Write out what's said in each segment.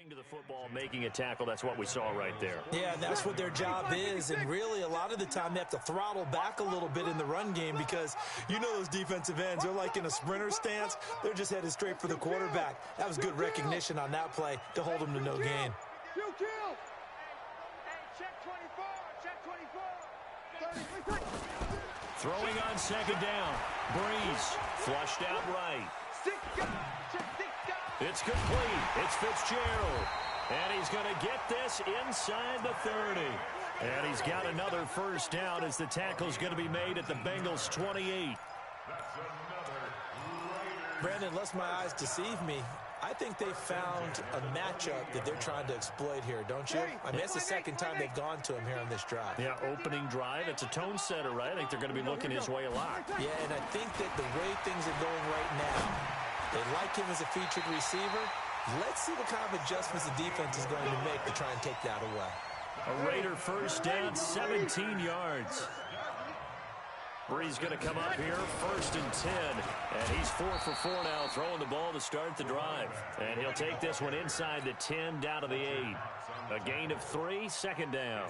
To the football, making a tackle, that's what we saw right there. Yeah, that's what their job is, and really a lot of the time they have to throttle back a little bit in the run game because you know those defensive ends, they're like in a sprinter stance. They're just headed straight for the quarterback. That was good recognition on that play to hold them to no gain. Throwing on second down. Breeze flushed out right. It's complete. It's Fitzgerald. And he's going to get this inside the 30. And he's got another first down as the tackle's going to be made at the Bengals' 28. Brandon, unless my eyes deceive me, I think they found a matchup that they're trying to exploit here, don't you? I mean, it's the second time they've gone to him here on this drive. Yeah, opening drive. It's a tone setter, right? I think they're going to be looking his way a lot. Yeah, and I think that the way things are going right now, they like him as a featured receiver. Let's see what kind of adjustments the defense is going to make to try and take that away. A Raider first down, 17 yards. Breeze going to come up here, 1st and 10. And he's 4 for 4 now, throwing the ball to start the drive. And he'll take this one inside the 10, down to the 8. A gain of 3, second down.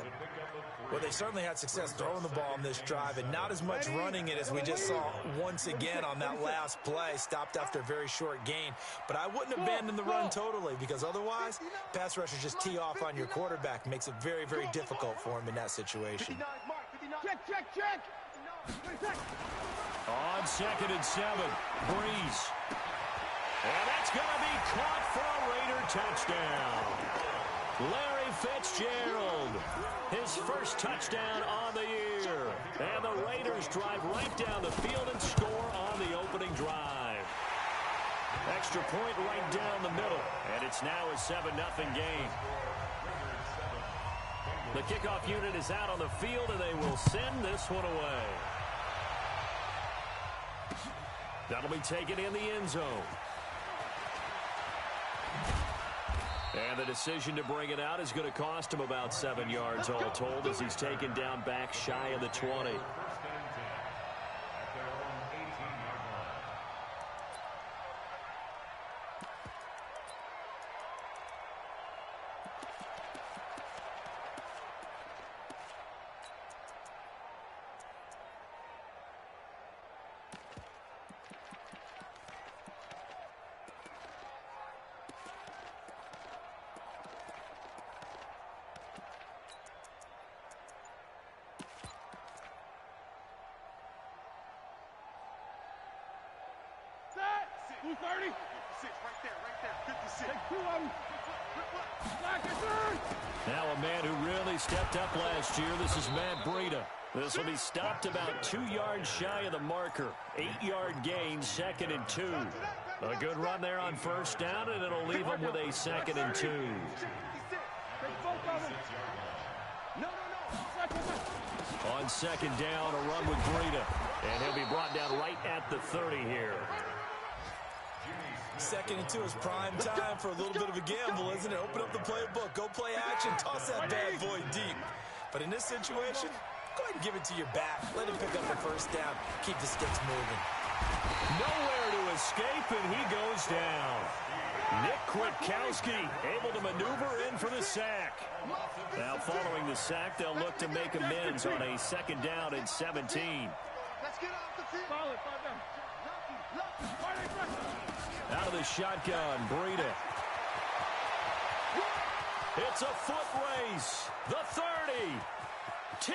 Well, they certainly had success throwing the ball on this drive and not as much running it as we just saw once again on that last play. Stopped after a very short gain. But I wouldn't abandon the run totally because otherwise, pass rushers just tee off on your quarterback. Makes it very, very difficult for him in that situation. Check. On 2nd and 7, Breeze. And that's going to be caught for a Raider touchdown. Larry Fitzgerald, his first touchdown on the year. And the Raiders drive right down the field and score on the opening drive. Extra point right down the middle. And it's now a 7-0 game. The kickoff unit is out on the field, and they will send this one away. That'll be taken in the end zone. And the decision to bring it out is going to cost him about 7 yards all told as he's taken down back shy of the 20. Now a man who really stepped up last year. This is Matt Breida. This will be stopped about 2 yards shy of the marker. 8-yard gain, 2nd and 2. A good run there on first down, and it'll leave him with a 2nd and 2. On second down, a run with Breida. And he'll be brought down right at the 30 here. 2nd and 2 is prime time for a little bit of a gamble, isn't it? Open up the playbook, go play action, toss that bad boy deep. But in this situation, go ahead and give it to your back. Let him pick up the first down. Keep the sticks moving. Nowhere to escape, and he goes down. Nick Kwiatkowski able to maneuver in for the sack. Now following the sack, they'll look to make amends on a 2nd down and 17. Let's get off the field. Out of the shotgun, Breida. It's a foot race. The 30, 10,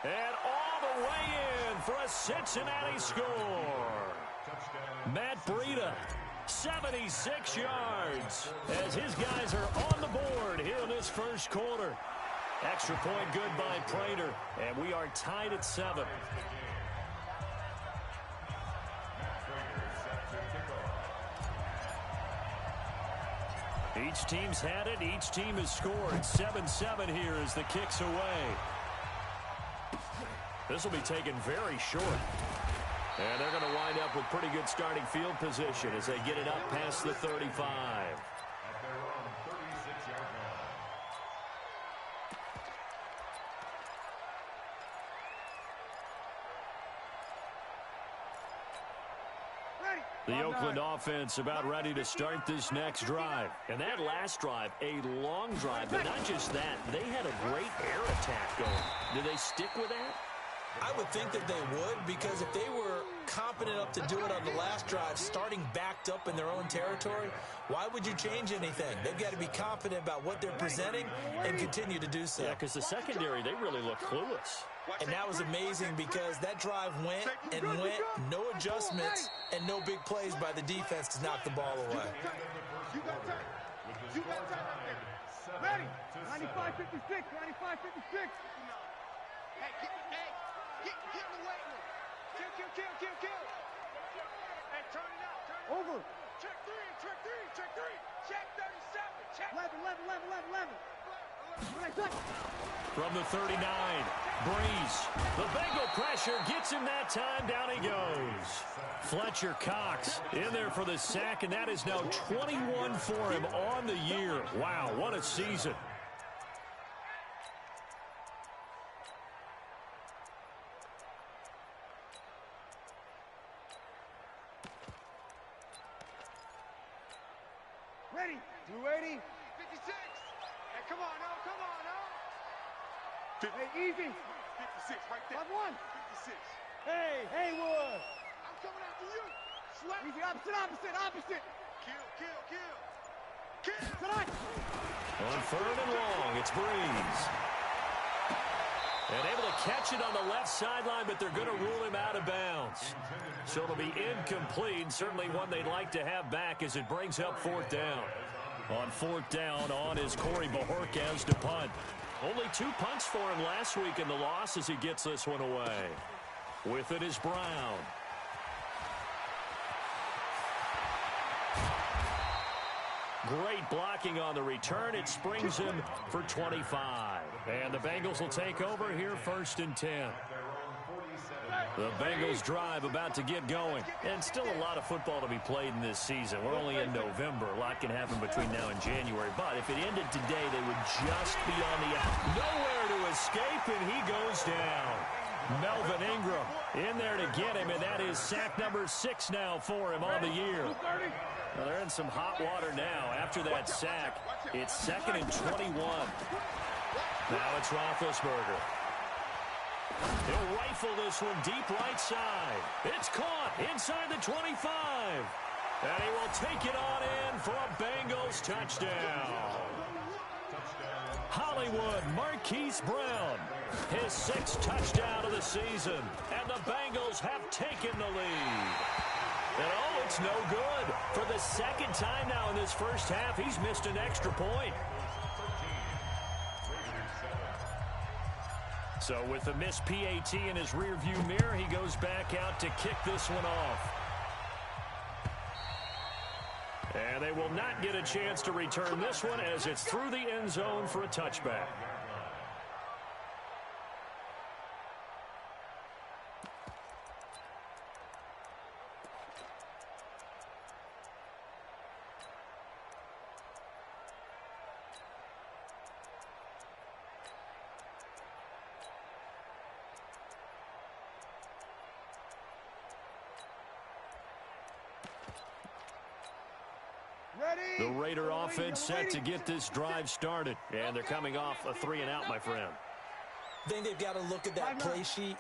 and all the way in for a Cincinnati score. Matt Breida, 76 yards, as his guys are on the board here in this first quarter. Extra point good by Prater, and we are tied at 7. Each team's had it. Each team has scored. 7-7 here as the kick's away. This will be taken very short. And they're going to wind up with pretty good starting field position as they get it up past the 35. Ready. The Oakland offense about ready to start this next drive. And that last drive, a long drive, but not just that. They had a great air attack going. Do they stick with that? I would think that they would, because if they were competent enough to do it on the last drive, starting backed up in their own territory, why would you change anything? They've got to be confident about what they're presenting and continue to do so. Yeah, because the secondary, they really look clueless. And that was amazing because that drive went and went, no adjustments, and no big plays by the defense to knock the ball away. You got time. You got time. Ready. 95-56. 95-56. Hey, get in the weight room. Kill. Hey, turn it out. Over. Check three. Check 37. Check. 11. From the 39, Breeze. The Bengal pressure gets him that time. Down he goes. Fletcher Cox in there for the sack, and that is now 21 for him on the year. Wow, what a season. Ready. 280. 56. Hey, come on, now. Hey, easy. 56, right there. 5-1. 56. Hey, Haywood. I'm coming after you. Slap. Easy, opposite. Kill. Tonight. On third and long, it's Breeze. And able to catch it on the left sideline, but they're going to rule him out of bounds. So it'll be incomplete, certainly one they'd like to have back as it brings up fourth down. On fourth down, on is Corey Bajorquez to punt. Only 2 punts for him last week in the loss as he gets this one away. With it is Brown. Great blocking on the return. It springs him for 25. And the Bengals will take over here, 1st and 10. The Bengals drive about to get going. And still a lot of football to be played in this season. We're only in November. A lot can happen between now and January. But if it ended today, they would just be on the out. Nowhere to escape, and he goes down. Melvin Ingram in there to get him, and that is sack number 6 now for him on the year. Well, they're in some hot water now. After that sack, it's 2nd and 21. Now it's Roethlisberger. He'll rifle this one deep right side. It's caught inside the 25. And he will take it on in for a Bengals touchdown. Hollywood Marquise Brown, his 6th touchdown of the season. And the Bengals have taken the lead. And oh, it's no good. For the 2nd time now in this first half, he's missed an extra point. So with the missed PAT in his rearview mirror, he goes back out to kick this one off. And they will not get a chance to return this one as it's through the end zone for a touchback. The Raider offense set to get this drive started. And they're coming off a 3-and-out, my friend. I think they've got to look at that play sheet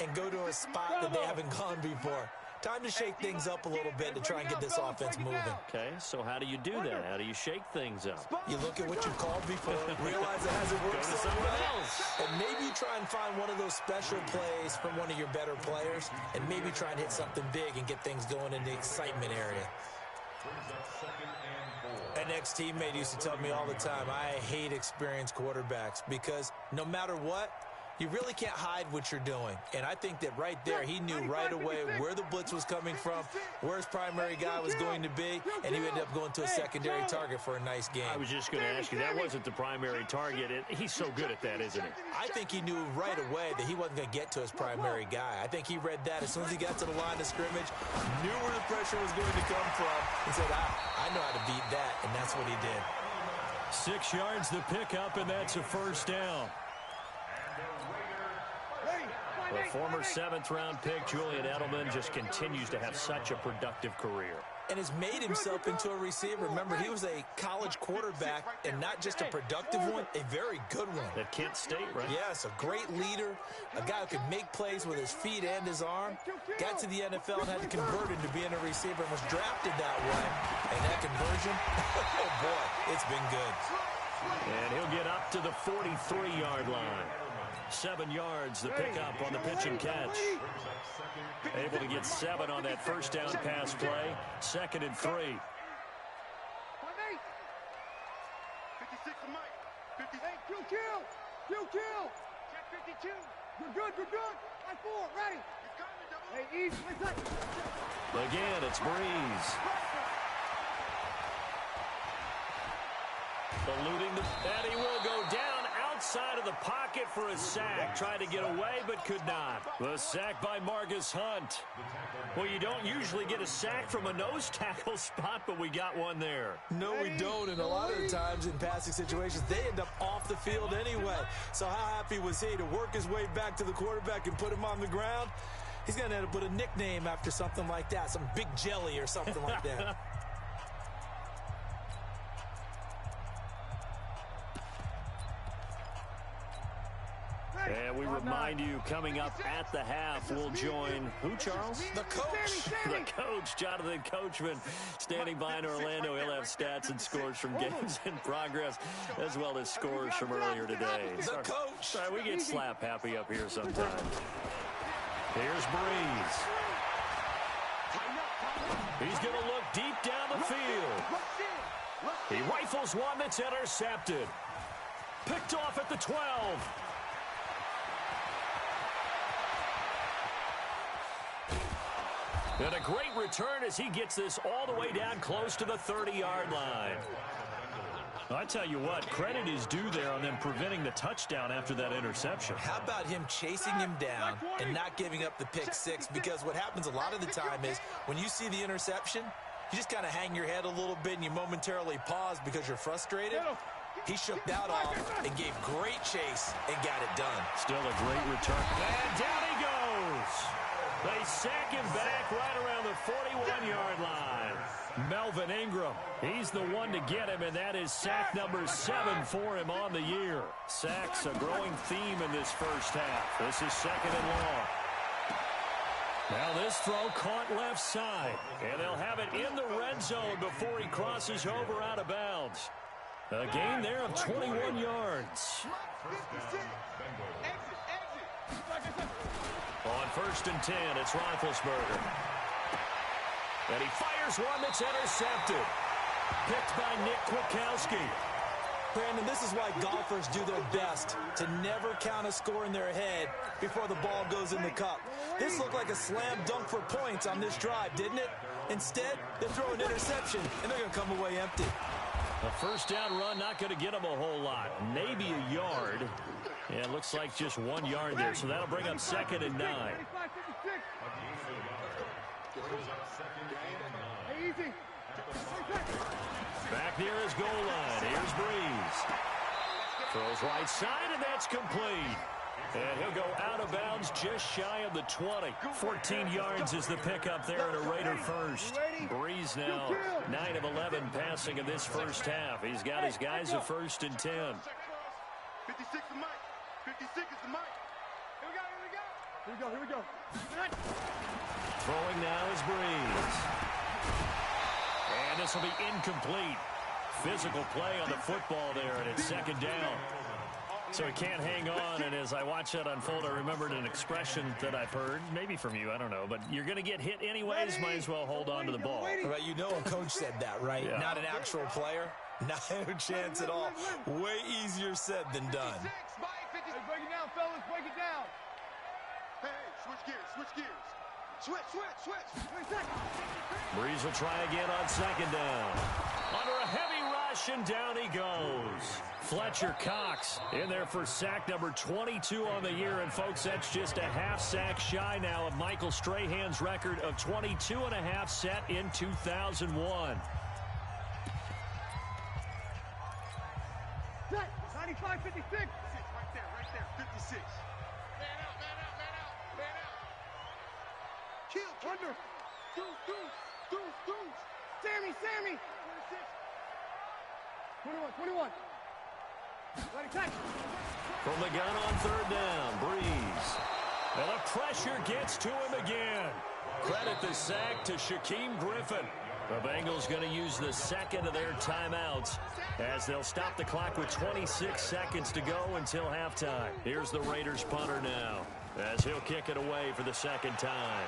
and go to a spot that they haven't gone before. Time to shake things up a little bit to try and get this offense moving. Okay, so how do you do that? How do you shake things up? You look at what you've called before, realize it hasn't worked so well, and maybe you try and find one of those special plays from one of your better players, and maybe try and hit something big and get things going in the excitement area. An ex-teammate used to tell me all the time, I hate experienced quarterbacks because no matter what, you really can't hide what you're doing. And I think that right there, he knew right away where the blitz was coming from, where his primary guy was going to be, and he ended up going to a secondary target for a nice game. I was just going to ask you, that wasn't the primary target. He's so good at that, isn't he? I think he knew right away that he wasn't going to get to his primary guy. I think he read that as soon as he got to the line of scrimmage, knew where the pressure was going to come from, and said, I know how to beat that, and that's what he did. 6 yards the pickup, and that's a first down. Ready, 5 The former 7th-round pick, Julian Edelman, just continues to have such a productive career. And has made himself into a receiver. Remember, he was a college quarterback, and not just a productive one, a very good one. At Kent State, right? Yes, a great leader, a guy who could make plays with his feet and his arm. Got to the NFL and had to convert into being a receiver and was drafted that way. And that conversion, oh boy, it's been good. And he'll get up to the 43-yard line. 7 yards, the pickup on the pitch and catch. Able to get 7 on that first down pass play. 2nd and 3. 56 to Mike. 50. Hey, kill. Check 52. We're good. Line 4, ready. Hey, easy. Again, it's Breeze. Eluding and he will go down outside of the pocket for a sack. Tried to get away, but could not. The sack by Marcus Hunt. Well, you don't usually get a sack from a nose tackle spot, but we got one there. No, we don't, and a lot of the times in passing situations, they end up off the field anyway. So how happy was he to work his way back to the quarterback and put him on the ground? He's going to end up with a nickname after something like that, some Big Jelly or something like that. And we remind you, coming up at the half, we'll join who, Charles? The coach. The coach, Jonathan Coachman, standing by in Orlando. He'll have stats and scores from games in progress, as well as scores from earlier today. The coach. Sorry, we get slap happy up here sometimes. Here's Breeze. He's going to look deep down the field. He rifles one that's intercepted. Picked off at the 12. And a great return as he gets this all the way down close to the 30-yard line. I tell you what, credit is due there on them preventing the touchdown after that interception. How about him chasing him down and not giving up the pick six? Because what happens a lot of the time is when you see the interception, you just kind of hang your head a little bit and you momentarily pause because you're frustrated. He shook that off and gave great chase and got it done. Still a great return. And down he goes. They sack him back right around the 41-yard line. Melvin Ingram, he's the one to get him, and that is sack number 7 for him on the year. Sacks a growing theme in this first half. This is 2nd and long. Now this throw caught left side, and they'll have it in the red zone before he crosses over out of bounds. A gain there of 21 yards. On 1st and 10, it's Roethlisberger. And he fires one that's intercepted. Picked by Nick Kwiatkowski. Brandon, this is why golfers do their best to never count a score in their head before the ball goes in the cup. This looked like a slam dunk for points on this drive, didn't it? Instead, they throw an interception, and they're going to come away empty. A first down run, not going to get him a whole lot. Maybe a yard. Yeah, it looks like just 1 yard there, so that'll bring up 2nd and 9. Back near his goal line. Here's Breeze. Throws right side, and that's complete. And he'll go out of bounds just shy of the 20. 14 yards is the pickup there at a Raider first. Breeze now 9 of 11 passing in this first half. He's got his guys at 1st and 10. 56 is Mike. 56 is the Mike. Here we go. Throwing now is Breeze. And this will be incomplete. Physical play on the football there, and it's 2nd down. So he can't hang on, and as I watch that unfold, I remembered an expression that I've heard, maybe from you, I don't know, but you're going to get hit anyways, might as well hold on to the ball. Right, you know a coach said that, right? Yeah. Not an actual player? Not a chance at all. Way easier said than done. Hey, break it down, fellas. Break it down. Hey, switch gears. Switch. Breeze will try again on 2nd down. Under a heavy rush, and down he goes. Fletcher Cox in there for sack number 22 on the year. And, folks, that's just a half sack shy now of Michael Strahan's record of 22.5 set in 2001. 95, 56. Right there. 56. Man out. Kill. Under. Deuce. Sammy. 21. Let it catch. From the gun on third down, Breeze. And the pressure gets to him again. Credit the sack to Shaquem Griffin. The Bengals going to use the second of their timeouts as they'll stop the clock with 26 seconds to go until halftime. Here's the Raiders punter now as he'll kick it away for the second time.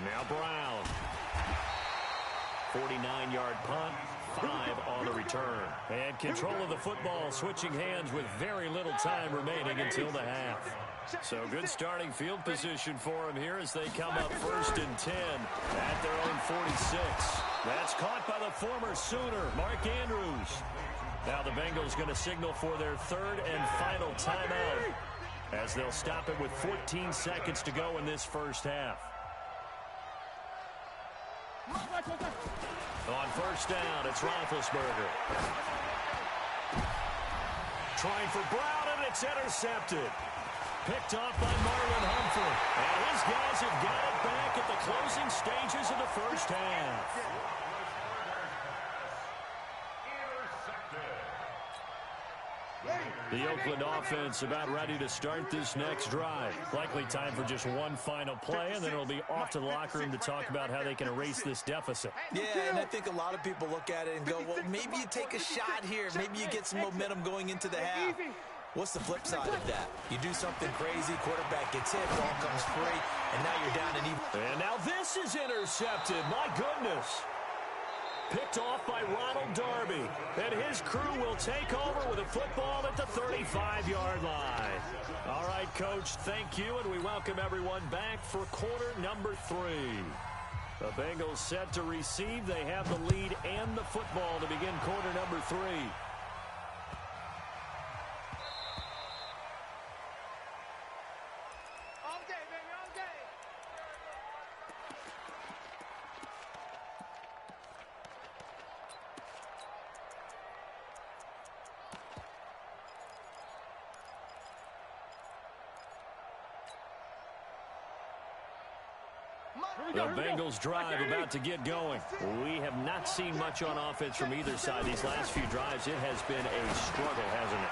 Now Brown. 49-yard punt, 5 on the return. And control of the football switching hands with very little time remaining until the half. So good starting field position for him here as they come up 1st and 10 at their own 46. That's caught by the former Sooner, Mark Andrews. Now the Bengals going to signal for their third and final timeout as they'll stop it with 14 seconds to go in this first half. On first down, it's Roethlisberger. Trying for Brown, and it's intercepted. Picked off by Marlon Humphrey. And his guys have got it back at the closing stages of the first half. The Oakland offense about ready to start this next drive. Likely time for just one final play, and then it'll be off to the locker room to talk about how they can erase this deficit. Yeah, and I think a lot of people look at it and go, well, maybe you take a shot here. Maybe you get some momentum going into the half. What's the flip side of that? You do something crazy, quarterback gets hit, ball comes free, and now you're down and even. And now this is intercepted. My goodness. Picked off by Ronald Darby. And his crew will take over with a football at the 35-yard line. All right, Coach, thank you, and we welcome everyone back for quarter number 3. The Bengals set to receive. They have the lead and the football to begin quarter number 3. The Bengals drive about to get going. We have not seen much on offense from either side these last few drives. It has been a struggle, hasn't it?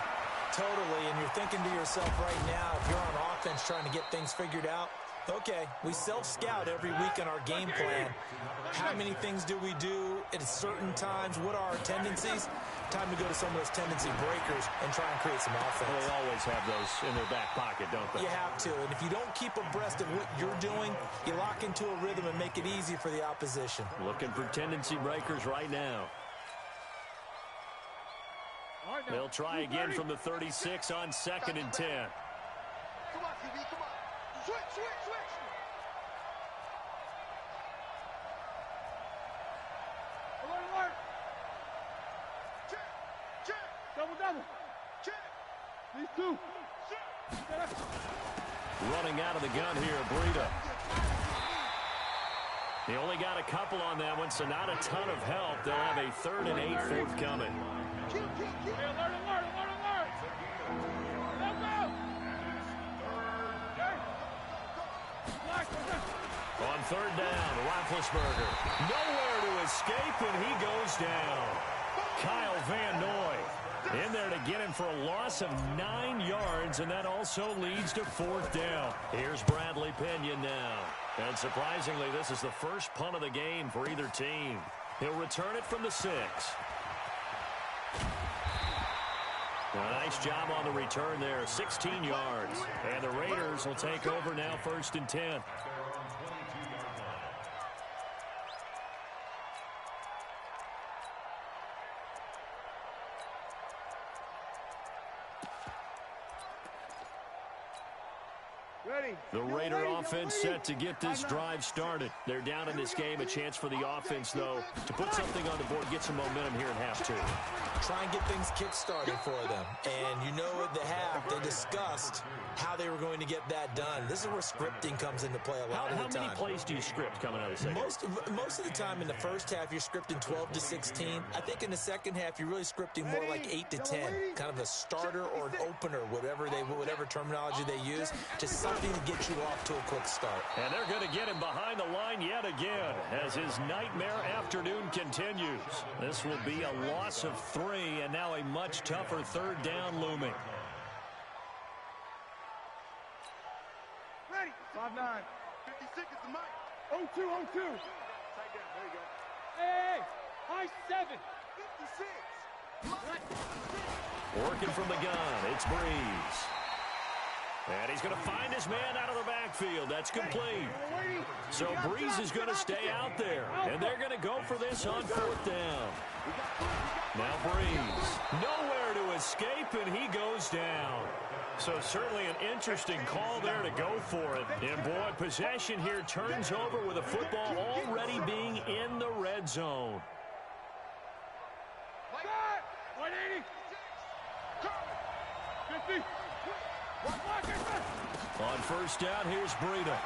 Totally, and you're thinking to yourself right now, if you're on offense trying to get things figured out, okay, we self-scout every week in our game plan. How many things do we do at certain times? What are our tendencies? Time to go to some of those tendency breakers and try and create some offense. Well, they always have those in their back pocket, don't they? You have to, and if you don't keep abreast of what you're doing, you lock into a rhythm and make it easy for the opposition. Looking for tendency breakers right now. They'll try again from the 36 on 2nd and 10. Come on, TV, come on. Switch. Alert. Check. Double. Check. These two. Running out of the gun here, Breida. He only got a couple on that one, so not a ton of help. They'll have a 3rd and 8 forthcoming. Hey, alert. On 3rd down, Roethlisberger. Nowhere to escape when he goes down. Kyle Van Noy in there to get him for a loss of 9 yards, and that also leads to 4th down. Here's Bradley Pinion now. And surprisingly, this is the first punt of the game for either team. He'll return it from the 6. A nice job on the return there, 16 yards. And the Raiders will take over now 1st and 10. The Raider offense set to get this drive started. They're down in this game. A chance for the offense, though, to put something on the board, get some momentum here in half 2. Try and get things kick-started for them. And you know at the half, they discussed how they were going to get that done. This is where scripting comes into play a lot of the time. How many plays do you script coming out of the second? Most of the time in the first half, you're scripting 12 to 16. I think in the second half, you're really scripting more like 8 to 10. Kind of a starter or an opener, whatever terminology they use, to something anything to get you off to a quick start. And they're going to get him behind the line yet again as his nightmare afternoon continues. This will be a loss of 3, and now a much tougher third down looming. Ready. 5-9. 56 is the mic. 0-2, 0-2. Tight down. There you go. Hey, high 7. 56. Working from the gun, it's Breeze. And he's going to find his man out of the backfield. That's complete. So Breeze is going to stay out there, and they're going to go for this on 4th down. Now Breeze, nowhere to escape, and he goes down. So certainly an interesting call there to go for it. And boy, possession here turns over with the football already being in the red zone. 180. 50. On 1st down, here's Breida.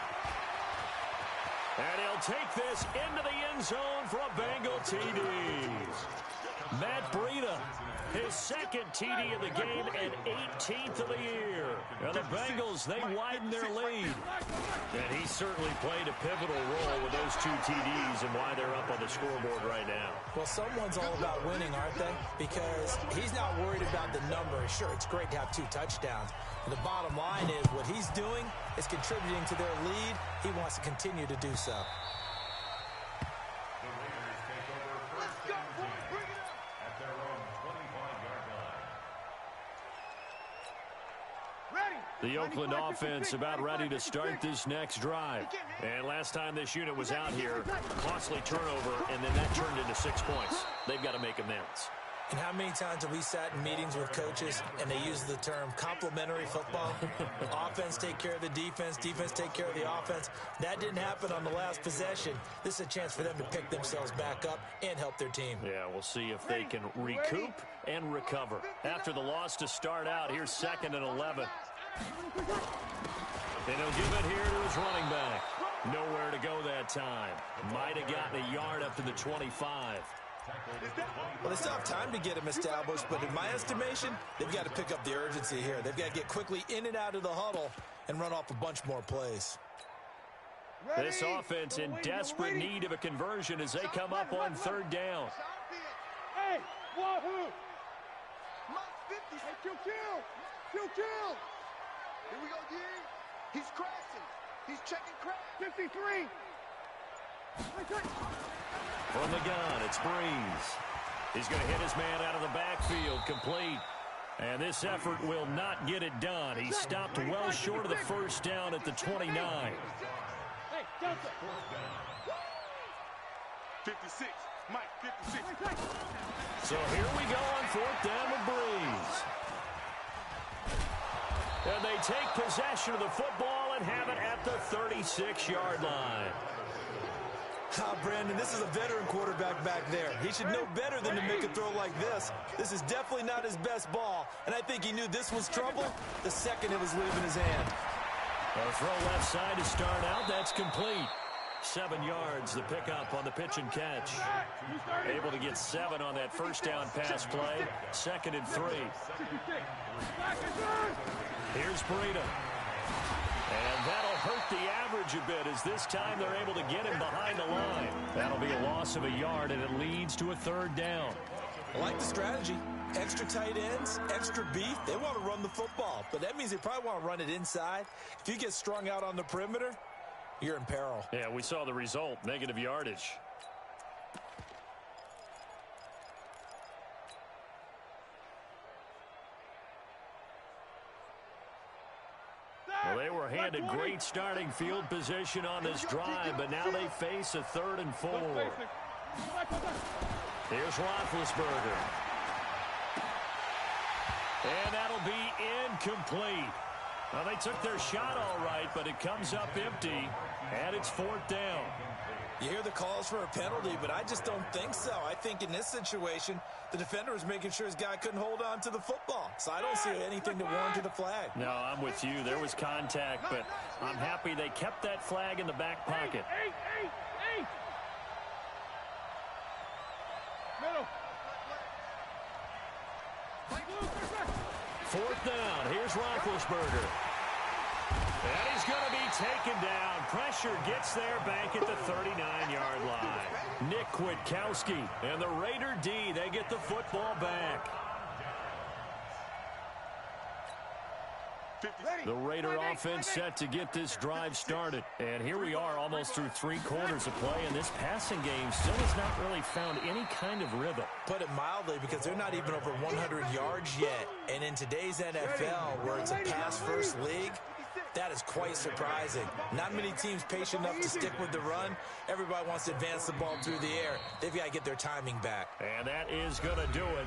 And he'll take this into the end zone for a Bengal TD. Matt Breida, his 2nd TD of the game and 18th of the year. And the Bengals, they widen their lead. And he certainly played a pivotal role with those 2 TDs and why they're up on the scoreboard right now. Well, someone's all about winning, aren't they? Because he's not worried about the number. Sure, it's great to have 2 touchdowns. But the bottom line is what he's doing is contributing to their lead. He wants to continue to do so. The Oakland offense about ready to start this next drive. And last time this unit was out here, costly turnover, and then that turned into 6 points. They've got to make amends. And how many times have we sat in meetings with coaches and they use the term complementary football? Offense take care of the defense, defense take care of the offense. That didn't happen on the last possession. This is a chance for them to pick themselves back up and help their team. Yeah, we'll see if they can recoup and recover. After the loss to start out, here's 2nd and 11. And he'll give it here to his running back. Nowhere to go that time. Might have gotten a yard up to the 25. Well, they still have time to get him established, but in my estimation, they've got to pick up the urgency here. They've got to get quickly in and out of the huddle and run off a bunch more plays. This offense in desperate need of a conversion as they come up on 3rd down. Hey, wahoo! Hey, kill! Here we go, D. He's crashing. He's checking crash. 53. From the gun, it's Breeze. He's going to hit his man out of the backfield, complete. And this effort will not get it done. He stopped well short of the 1st down at the 29. Hey, Delta. 56. Mike, 56. So here we go on 4th down with Breeze. And they take possession of the football and have it at the 36-yard line. Brandon, this is a veteran quarterback back there. He should know better than to make a throw like this. This is definitely not his best ball, and I think he knew this was trouble the second it was leaving his hand. A throw left side to start out. That's complete. 7 yards, the pickup on the pitch and catch. Able to get 7 on that 1st down pass play. 2nd and 3. Here's Breida. And that'll hurt the average a bit as this time they're able to get him behind the line. That'll be a loss of a yard, and it leads to a 3rd down. I like the strategy. Extra tight ends, extra beef. They want to run the football, but that means they probably want to run it inside. If you get strung out on the perimeter, you're in peril. Yeah, we saw the result, negative yardage. Well, they were handed great starting field position on this drive, but now they face a 3rd and 4. Here's Roethlisberger. And that'll be incomplete. Well, they took their shot all right, but it comes up empty, and it's 4th down. You hear the calls for a penalty, but I just don't think so. I think in this situation, the defender was making sure his guy couldn't hold on to the football. So I don't see anything to warrant the flag. No, I'm with you. There was contact, but I'm happy they kept that flag in the back pocket. Hey! Middle. 4th down. Here's Roethlisberger. And he's going to be taken down. Pressure gets there back at the 39-yard line. Nick Kwiatkowski and the Raider D, they get the football back. The Raider offense set to get this drive started. And here we are almost through 3 quarters of play, and this passing game still has not really found any kind of rhythm. Put it mildly, because they're not even over 100 yards yet. And in today's NFL, where it's a pass-first league, that is quite surprising. Not many teams patient enough to stick with the run. Everybody wants to advance the ball through the air. They've got to get their timing back. And that is going to do it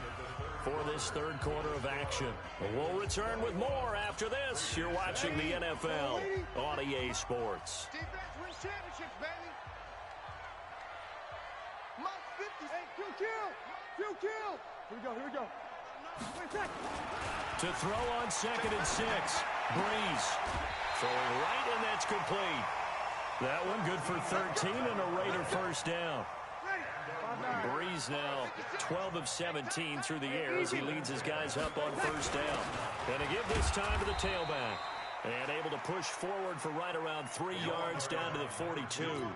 for this third quarter of action. We'll return with more after this. You're watching the NFL on EA Sports. Defense wins championships, baby. Mike 50. Hey, kill. Here we go. To throw on 2nd and 6. Breeze throwing right, and that's complete. That one good for 13 and a Raider first down. Breeze now 12 of 17 through the air as he leads his guys up on first down. And to give this time to the tailback. And able to push forward for right around 3 yards down to the 42.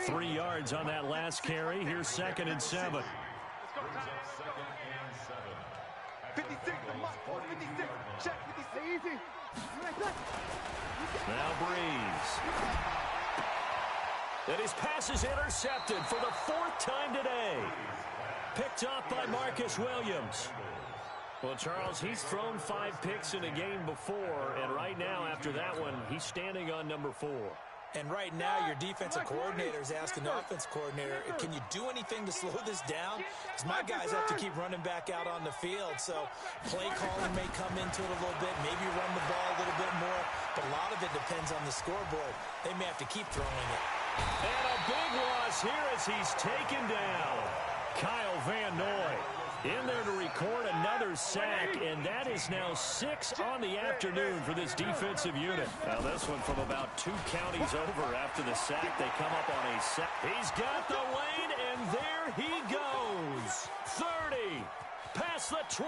3 yards on that last carry. Here's 2nd and 7. 56, 56, check 56. Easy. Now Breeze. And his pass is intercepted for the 4th time today. Picked off by Marcus Williams. Well, Charles, he's thrown 5 picks in a game before, and right now, after that one, he's standing on number 4. And right now, your defensive coordinator is asking the offensive coordinator, can you do anything to slow this down? Because my guys have to keep running back out on the field. So play calling may come into it a little bit, maybe run the ball a little bit more. But a lot of it depends on the scoreboard. They may have to keep throwing it. And a big loss here as he's taken down. Kyle Van Noy in there to record another sack, and that is now 6 on the afternoon for this defensive unit. Now this one from about 2 counties over after the sack. They come up on a sack. He's got the lane, and there he goes. 30, past the 20,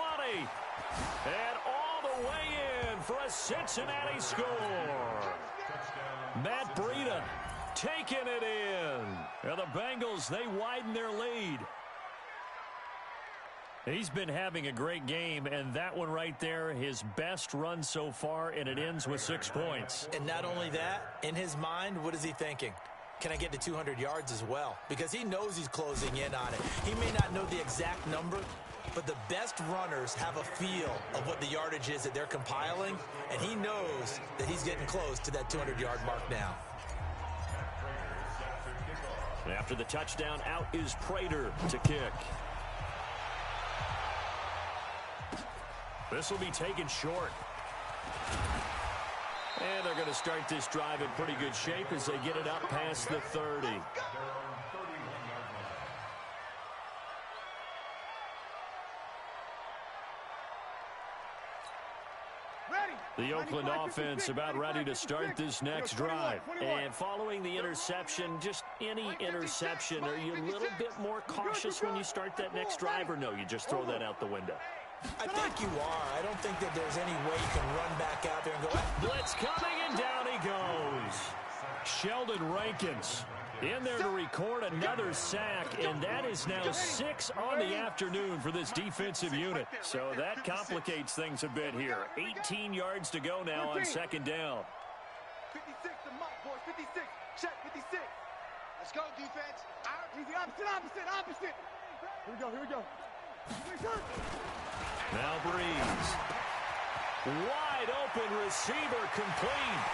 and all the way in for a Cincinnati score. Matt Breida taking it in. And the Bengals, they widen their lead. He's been having a great game, and that one right there, his best run so far, and it ends with 6 points. And not only that, in his mind, what is he thinking? Can I get to 200 yards as well? Because he knows he's closing in on it. He may not know the exact number, but the best runners have a feel of what the yardage is that they're compiling, and he knows that he's getting close to that 200-yard mark now. After the touchdown, out is Prater to kick. This will be taken short. And they're going to start this drive in pretty good shape as they get it up past the 30. The Oakland offense about ready to start this next drive. And following the interception, just any interception, are you a little bit more cautious when you start that next drive, or no, you just throw that out the window? I think you are. I don't think that there's any way you can run back out there and go, blitz coming, and down he goes. Sheldon Rankins in there to record another sack, and that is now 6 on the afternoon for this defensive unit. So that complicates things a bit here. 18 yards to go now on 2nd down. 56 to Mike, boys. 56. Check 56. Let's go, defense. Easy, opposite. Here we go. Now Breeze. Wide open receiver complete.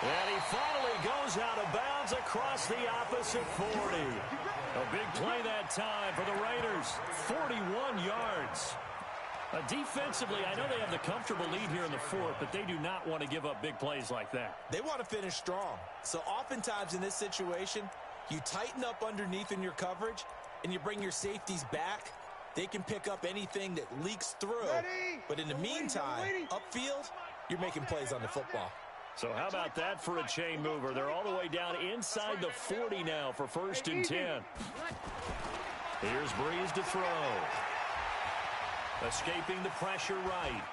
And he finally goes out of bounds across the opposite 40. A big play that time for the Raiders. 41 yards. Defensively, I know they have the comfortable lead here in the 4th, but they do not want to give up big plays like that. They want to finish strong. So oftentimes in this situation, you tighten up underneath in your coverage, and you bring your safeties back. They can pick up anything that leaks through. But in the meantime, upfield, you're making plays on the football. So how about that for a chain mover? They're all the way down inside the 40 now for 1st and 10. Here's Breeze to throw. Escaping the pressure right.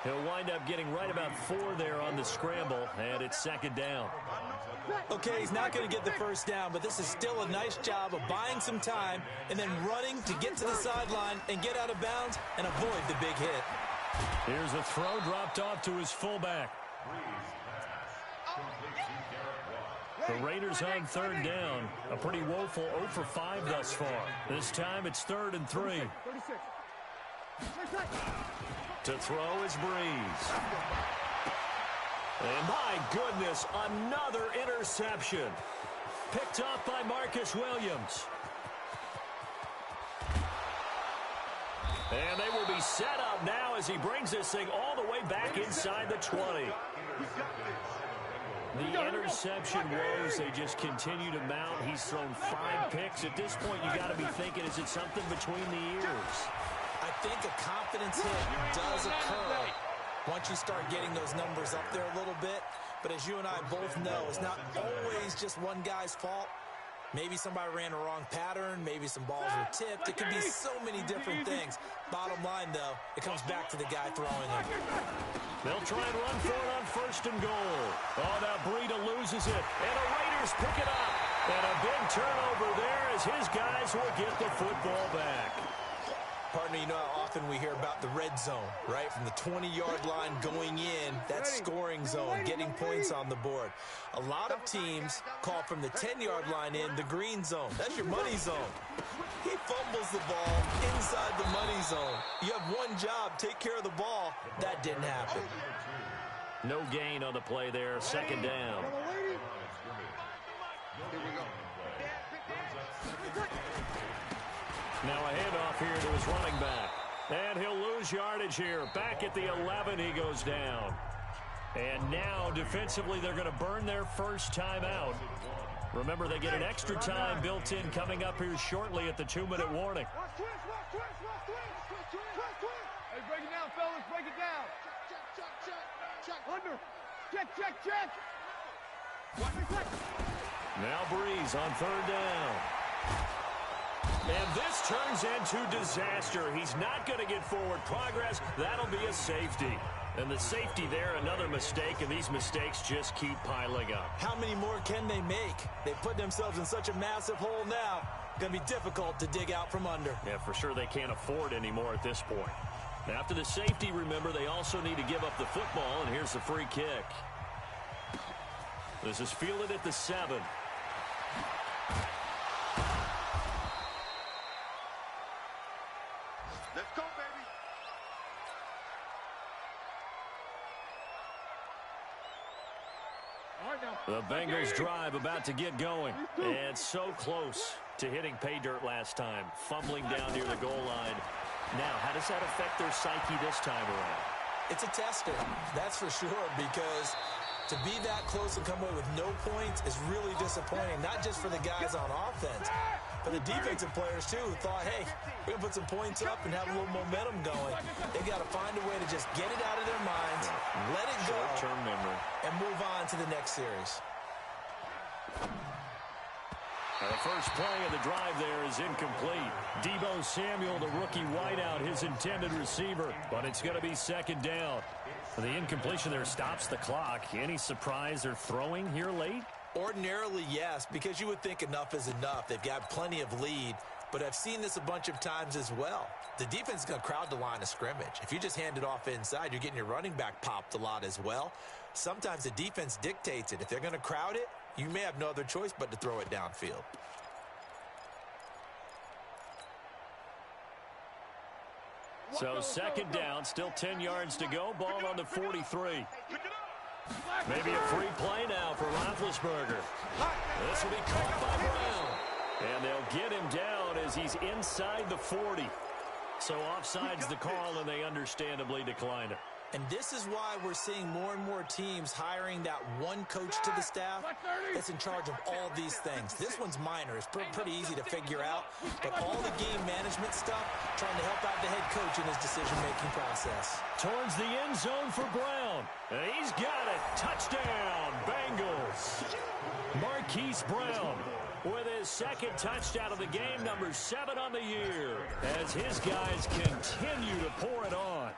He'll wind up getting right about 4 there on the scramble, and it's second down. Okay, he's not going to get the first down, but this is still a nice job of buying some time and then running to get to the sideline and get out of bounds and avoid the big hit. Here's a throw dropped off to his fullback. The Raiders on third down. A pretty woeful 0 for 5 thus far. This time it's 3rd and 3. To throw is Breeze. And my goodness, another interception. Picked up by Marcus Williams. And they will be set up now as he brings this thing all the way back inside the 20. The interception woes, they just continue to mount. He's thrown 5 picks. At this point, you got to be thinking, is it something between the ears? I think a confidence hit does occur once you start getting those numbers up there a little bit. But as you and I both know, it's not always just one guy's fault. Maybe somebody ran a wrong pattern. Maybe some balls were tipped. It could be so many different things. Bottom line, though, it comes back to the guy throwing them. They'll try and run for it on 1st and goal. Oh, now Breida loses it. And the Raiders pick it up. And a big turnover there as his guys will get the football back. Partner, you know how often we hear about the red zone, right? From the 20-yard line going in, that scoring zone, getting points on the board. A lot of teams call from the 10-yard line in the green zone. That's your money zone. He fumbles the ball inside the money zone. You have one job, take care of the ball. That didn't happen. No gain on the play there, 2nd down. Now a handoff here to his running back. And he'll lose yardage here. Back at the 11, he goes down. And now, defensively, they're going to burn their first timeout. Remember, they get an extra time built in coming up here shortly at the 2-minute warning. Hey, break it down, fellas. Break it down. Check. Under. Check. Now Breeze on 3rd down. And this turns into disaster. He's not going to get forward progress. That'll be a safety. And the safety there, another mistake, and these mistakes just keep piling up. How many more can they make? They put themselves in such a massive hole now. Going to be difficult to dig out from under. Yeah, for sure they can't afford anymore at this point. After the safety, remember, they also need to give up the football, and here's the free kick. This is fielded at the 7. Let's go, baby. The Bengals drive about to get going. And so close to hitting pay dirt last time. Fumbling down near the goal line. Now, how does that affect their psyche this time around? It's a tester, that's for sure, because to be that close and come away with no points is really disappointing, not just for the guys on offense, but the defensive players, too, who thought, hey, we're going to put some points up and have a little momentum going. They got to find a way to just get it out of their minds, let it go, short-term memory, and move on to the next series. The first play of the drive there is incomplete. Deebo Samuel, the rookie wideout, his intended receiver, but it's going to be 2nd down. The incompletion there stops the clock. Any surprise they're throwing here late? Ordinarily, yes, because you would think enough is enough. They've got plenty of lead, but I've seen this a bunch of times as well. The defense is going to crowd the line of scrimmage. If you just hand it off inside, you're getting your running back popped a lot as well. Sometimes the defense dictates it. If they're going to crowd it, you may have no other choice but to throw it downfield. So 2nd down, still 10 yards to go. Ball on the 43. Maybe a free play now for Roethlisberger. This will be caught by Brown. And they'll get him down as he's inside the 40. So offside's the call, and they understandably decline it. And this is why we're seeing more and more teams hiring that one coach to the staff that's in charge of all these things. This one's minor. It's pretty easy to figure out. But all the game management stuff, trying to help out the head coach in his decision-making process. Towards the end zone for Brown. And he's got it. Touchdown, Bengals. Marquise Brown with his 2nd touchdown of the game, number 7 on the year, as his guys continue to pour it on.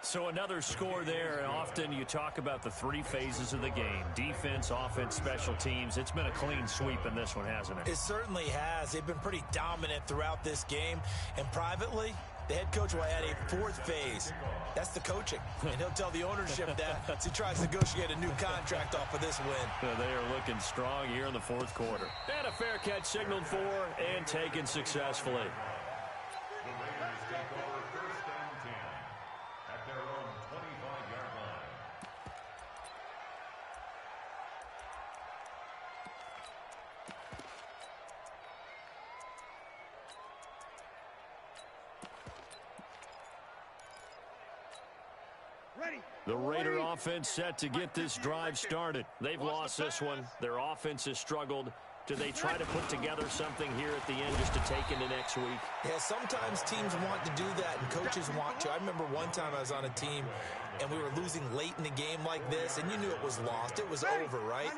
So another score there. Often you talk about the three phases of the game: defense, offense, special teams. It's been a clean sweep in this one, hasn't it? It certainly has. They've been pretty dominant throughout this game. And privately, the head coach will add a fourth phase. That's the coaching. And he'll tell the ownership that as he tries to negotiate a new contract off of this win. They are looking strong here in the fourth quarter. And a fair catch signaled for and taken successfully. The Raider offense set to get this drive started. They've lost this one. Their offense has struggled. Do they try to put together something here at the end just to take into next week? Yeah, sometimes teams want to do that and coaches want to. I remember one time I was on a team and we were losing late in the game like this, and you knew it was lost. It was over, right?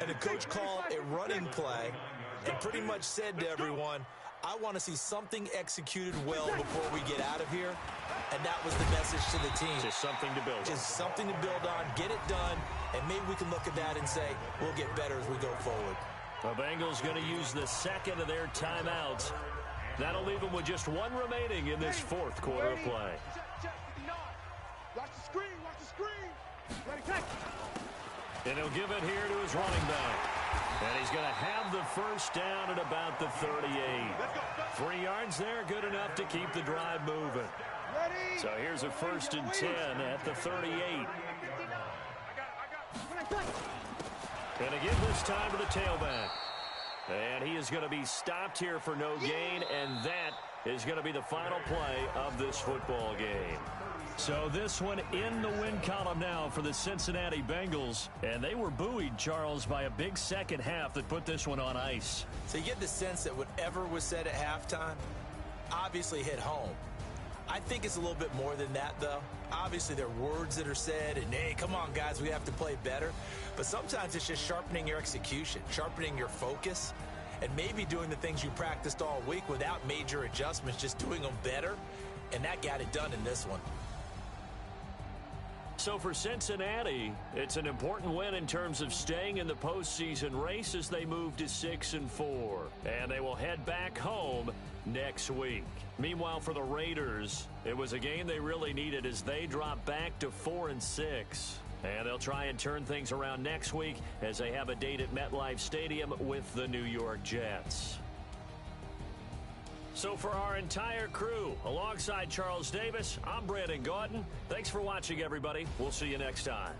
And the coach called a running play and pretty much said to everyone, I want to see something executed well before we get out of here. And that was the message to the team. Just something to build on. Just something to build on, get it done, and maybe we can look at that and say, we'll get better as we go forward. The Bengals going to use the second of their timeouts. That'll leave them with just one remaining in this fourth quarter of play. Watch the screen, watch the screen. Ready, catch. And he'll give it here to his running back. And he's going to have the first down at about the 38. 3 yards there, good enough to keep the drive moving. Ready. So here's a 1st and 10 at the 38. And again this time to the tailback. And he is going to be stopped here for no gain, and that is going to be the final play of this football game. So this one in the win column now for the Cincinnati Bengals. And they were buoyed, Charles, by a big second half that put this one on ice. So you get the sense that whatever was said at halftime obviously hit home. I think it's a little bit more than that, though. Obviously, there are words that are said, and, hey, come on, guys, we have to play better. But sometimes it's just sharpening your execution, sharpening your focus, and maybe doing the things you practiced all week without major adjustments, just doing them better. And that got it done in this one. So for Cincinnati, it's an important win in terms of staying in the postseason race as they move to 6-4. And they will head back home next week. Meanwhile, for the Raiders, it was a game they really needed as they drop back to 4-6. And they'll try and turn things around next week as they have a date at MetLife Stadium with the New York Jets. So for our entire crew, alongside Charles Davis, I'm Brandon Gaudin. Thanks for watching, everybody. We'll see you next time.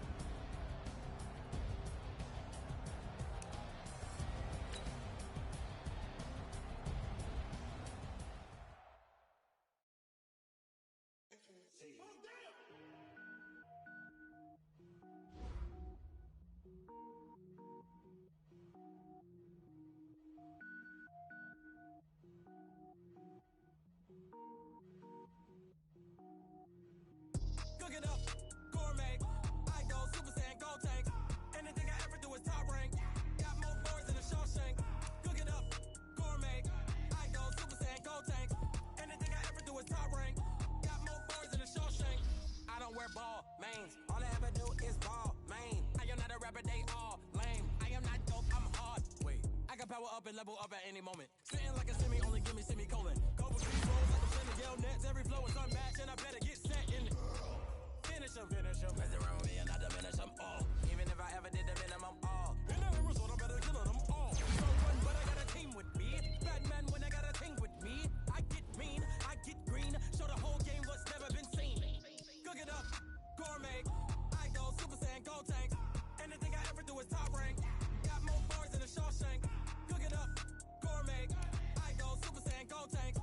Cook it up, gourmet. I go Super Saiyan, go tank. Anything I ever do is top rank. Got more boards than a Shawshank. Cook it up, gourmet. I go Super Saiyan, go tank. Anything I ever do is top rank. Got more boards than a Shawshank. I don't wear ball mains. All I ever do is ball main. I am not a rapper, they all lame. I am not dope, I'm hard. Wait, I can power up and level up at any moment. Spitting like a semi, only give me semicolon. Go for 3 rolls like a Shannon Yell Nets. Every flow is unmatched, and I better get set in it. Finish him. Mess around with me and I diminish them all. Even if I ever did the minimum all. In every result, I better kill them all. So run, but I got a team with me. Batman when I got a team with me. I get mean, I get green. Show the whole game what's never been seen. Cook it up, gourmet. I go Super Saiyan, go tank. Anything I ever do is top rank. Got more bars than a Shawshank. Cook it up, gourmet. I go Super Saiyan, go tank.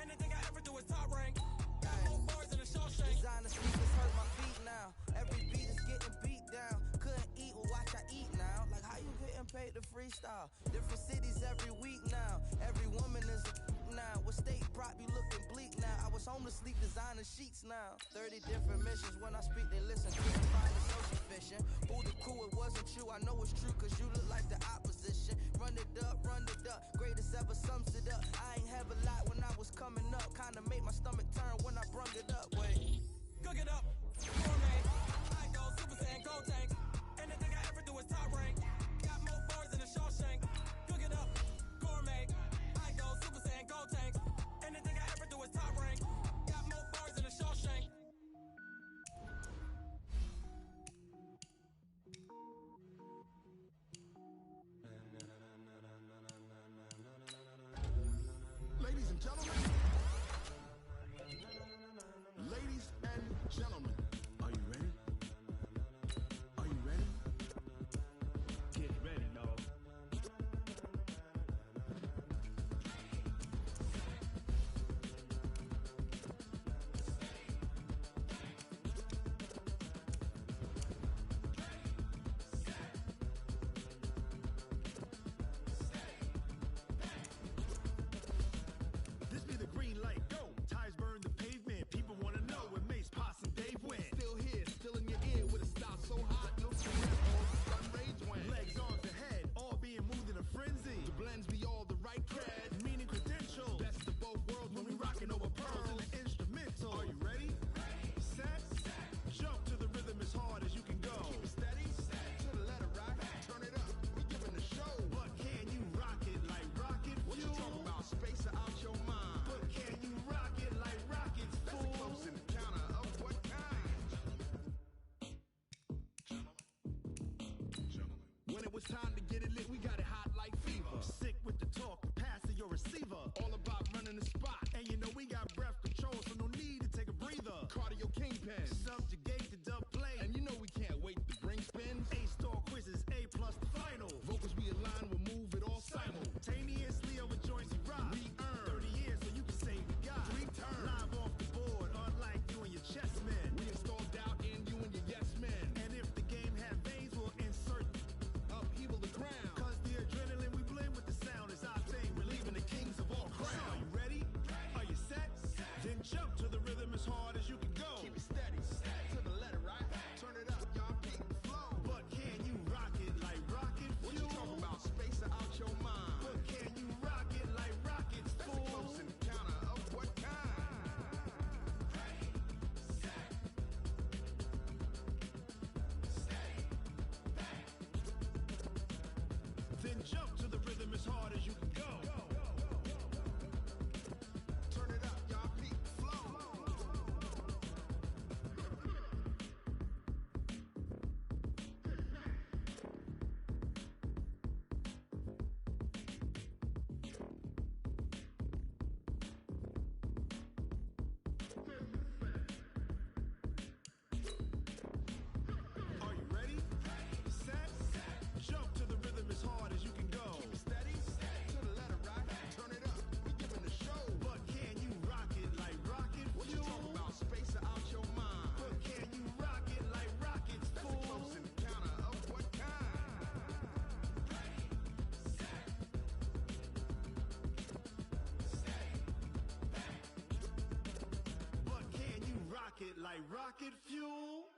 Anything I ever do is top rank. Got more bars than a Shawshank. Designer sneakers hurt my feet now. Every beat is getting beat down. Couldn't eat, well watch I eat now. Like how you getting paid to freestyle? Different cities every week now. Every woman is a now. What state prop you looking bleak now? I was home to sleep, designer sheets now. 30 different missions. When I speak, they listen. Couldn't find the social fishing. Who the crew? It wasn't you. I know it's true, cause you look like the opposition. Run it up, run it up. Greatest ever sums it up. I ain't have a lot when I was coming up. Kinda made my stomach turn when I brung it up. Wait. Cook it up, like rocket fuel.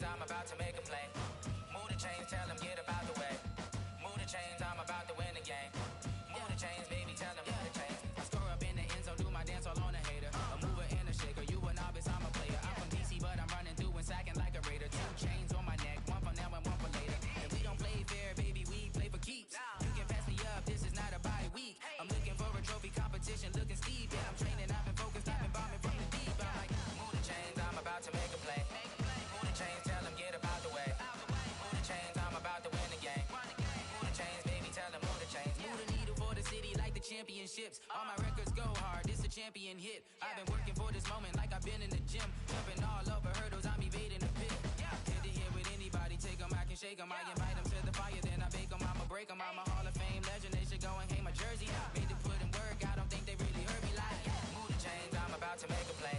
I'm about to make a play. Move the chains, tell them get about the way. Move the chains, I'm about to win the game. Move the chains, baby, tell them move the chains. I score up in the end zone, do my dance all on a hater. A mover and a shaker, you a novice, I'm a player. I'm from DC, but I'm running through and sacking like a raider. 2 chains on my neck, one for now and one for later. If we don't play fair, baby, we play for keeps. You can pass me up, this is not a bye week. I'm looking for a trophy competition, looking steep. Yeah, I'm training, I've been focused, I've been bombing from the deep. I'm like, move the chains, I'm about to make a play. Move the chains, tell them get about the way. Move the chains, I'm about to win the game. Move the chains, baby, tell them move the chains. Move the needle for the city like the championships. All my records go hard, this a champion hit. I've been working for this moment like I've been in the gym. Jumping all over hurdles, I'm evading the pit. Head to head with anybody, take them, I can shake them. I invite them to the fire, then I bake them, I'ma break them. I'm a Hall of Fame legend, they should go and hang my jersey. Made to put in work, I don't think they really heard me like. Move the chains, I'm about to make a play.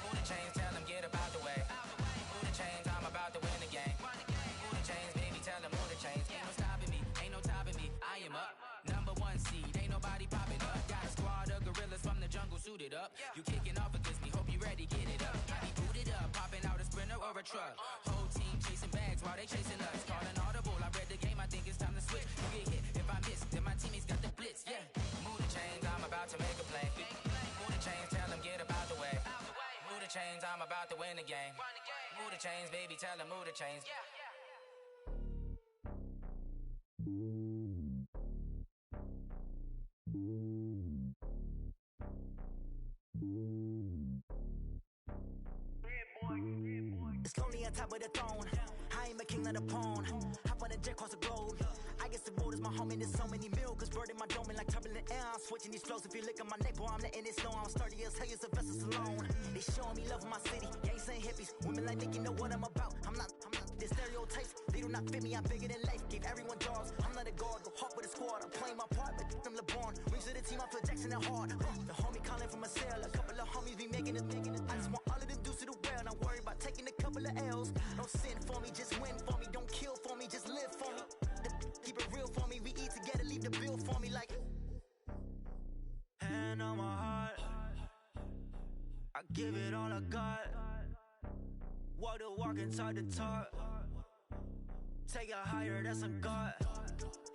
Move the chains, tell them get about the way. Move the chains, I'm about to win the game. Move the chains, baby, tell them move the chains. Ain't no stopping me, ain't no topping me. I am up, #1 seed, ain't nobody popping up. Got a squad of gorillas from the jungle suited up. You kicking off against me, hope you ready, get it up. I be booted up, popping out a sprinter or a truck. Whole team chasing bags while they chasing us. Calling audible, I read the game, I think it's time to switch. You get hit, if I miss, then my teammates got the blitz, yeah. Move the chains, I'm about to make a play. Move the chains, tell them get about the way. Move the chains, I'm about to win the game. Move the chains, baby, tell them move the chains. It's lonely on top of the throne. I am a king of the pawn. Hop on a jet across the globe. I guess the road is my home and there's so many mil. Cause bird in my dome and like turbulent air. I'm switching these flows. If you look at my neck, boy, I'm letting it slow. I'm sturdy as hell as a vessel alone. They showing me love in my city. Gangs and hippies. Women like Nick, you know what I'm about. I'm not the stereotypes. They do not fit me. I'm bigger than life. Gave everyone jobs. I'm not a guard. Go hard with a squad. I'm playing my part, but I'm LeBron. Rings to the team. I feel Jackson and hard. The homie calling from a cell. A couple of homies be making it. I just want all of them dudes to the well. Not worry about taking a couple of L's. Don't sin for me, just win for me. Don't kill for me, just live for me. Keep it real for me. We eat together, leave the bill for me like. Hand on my heart, I give it all I got. Walk the walk and talk the talk. Take it higher, that's a God.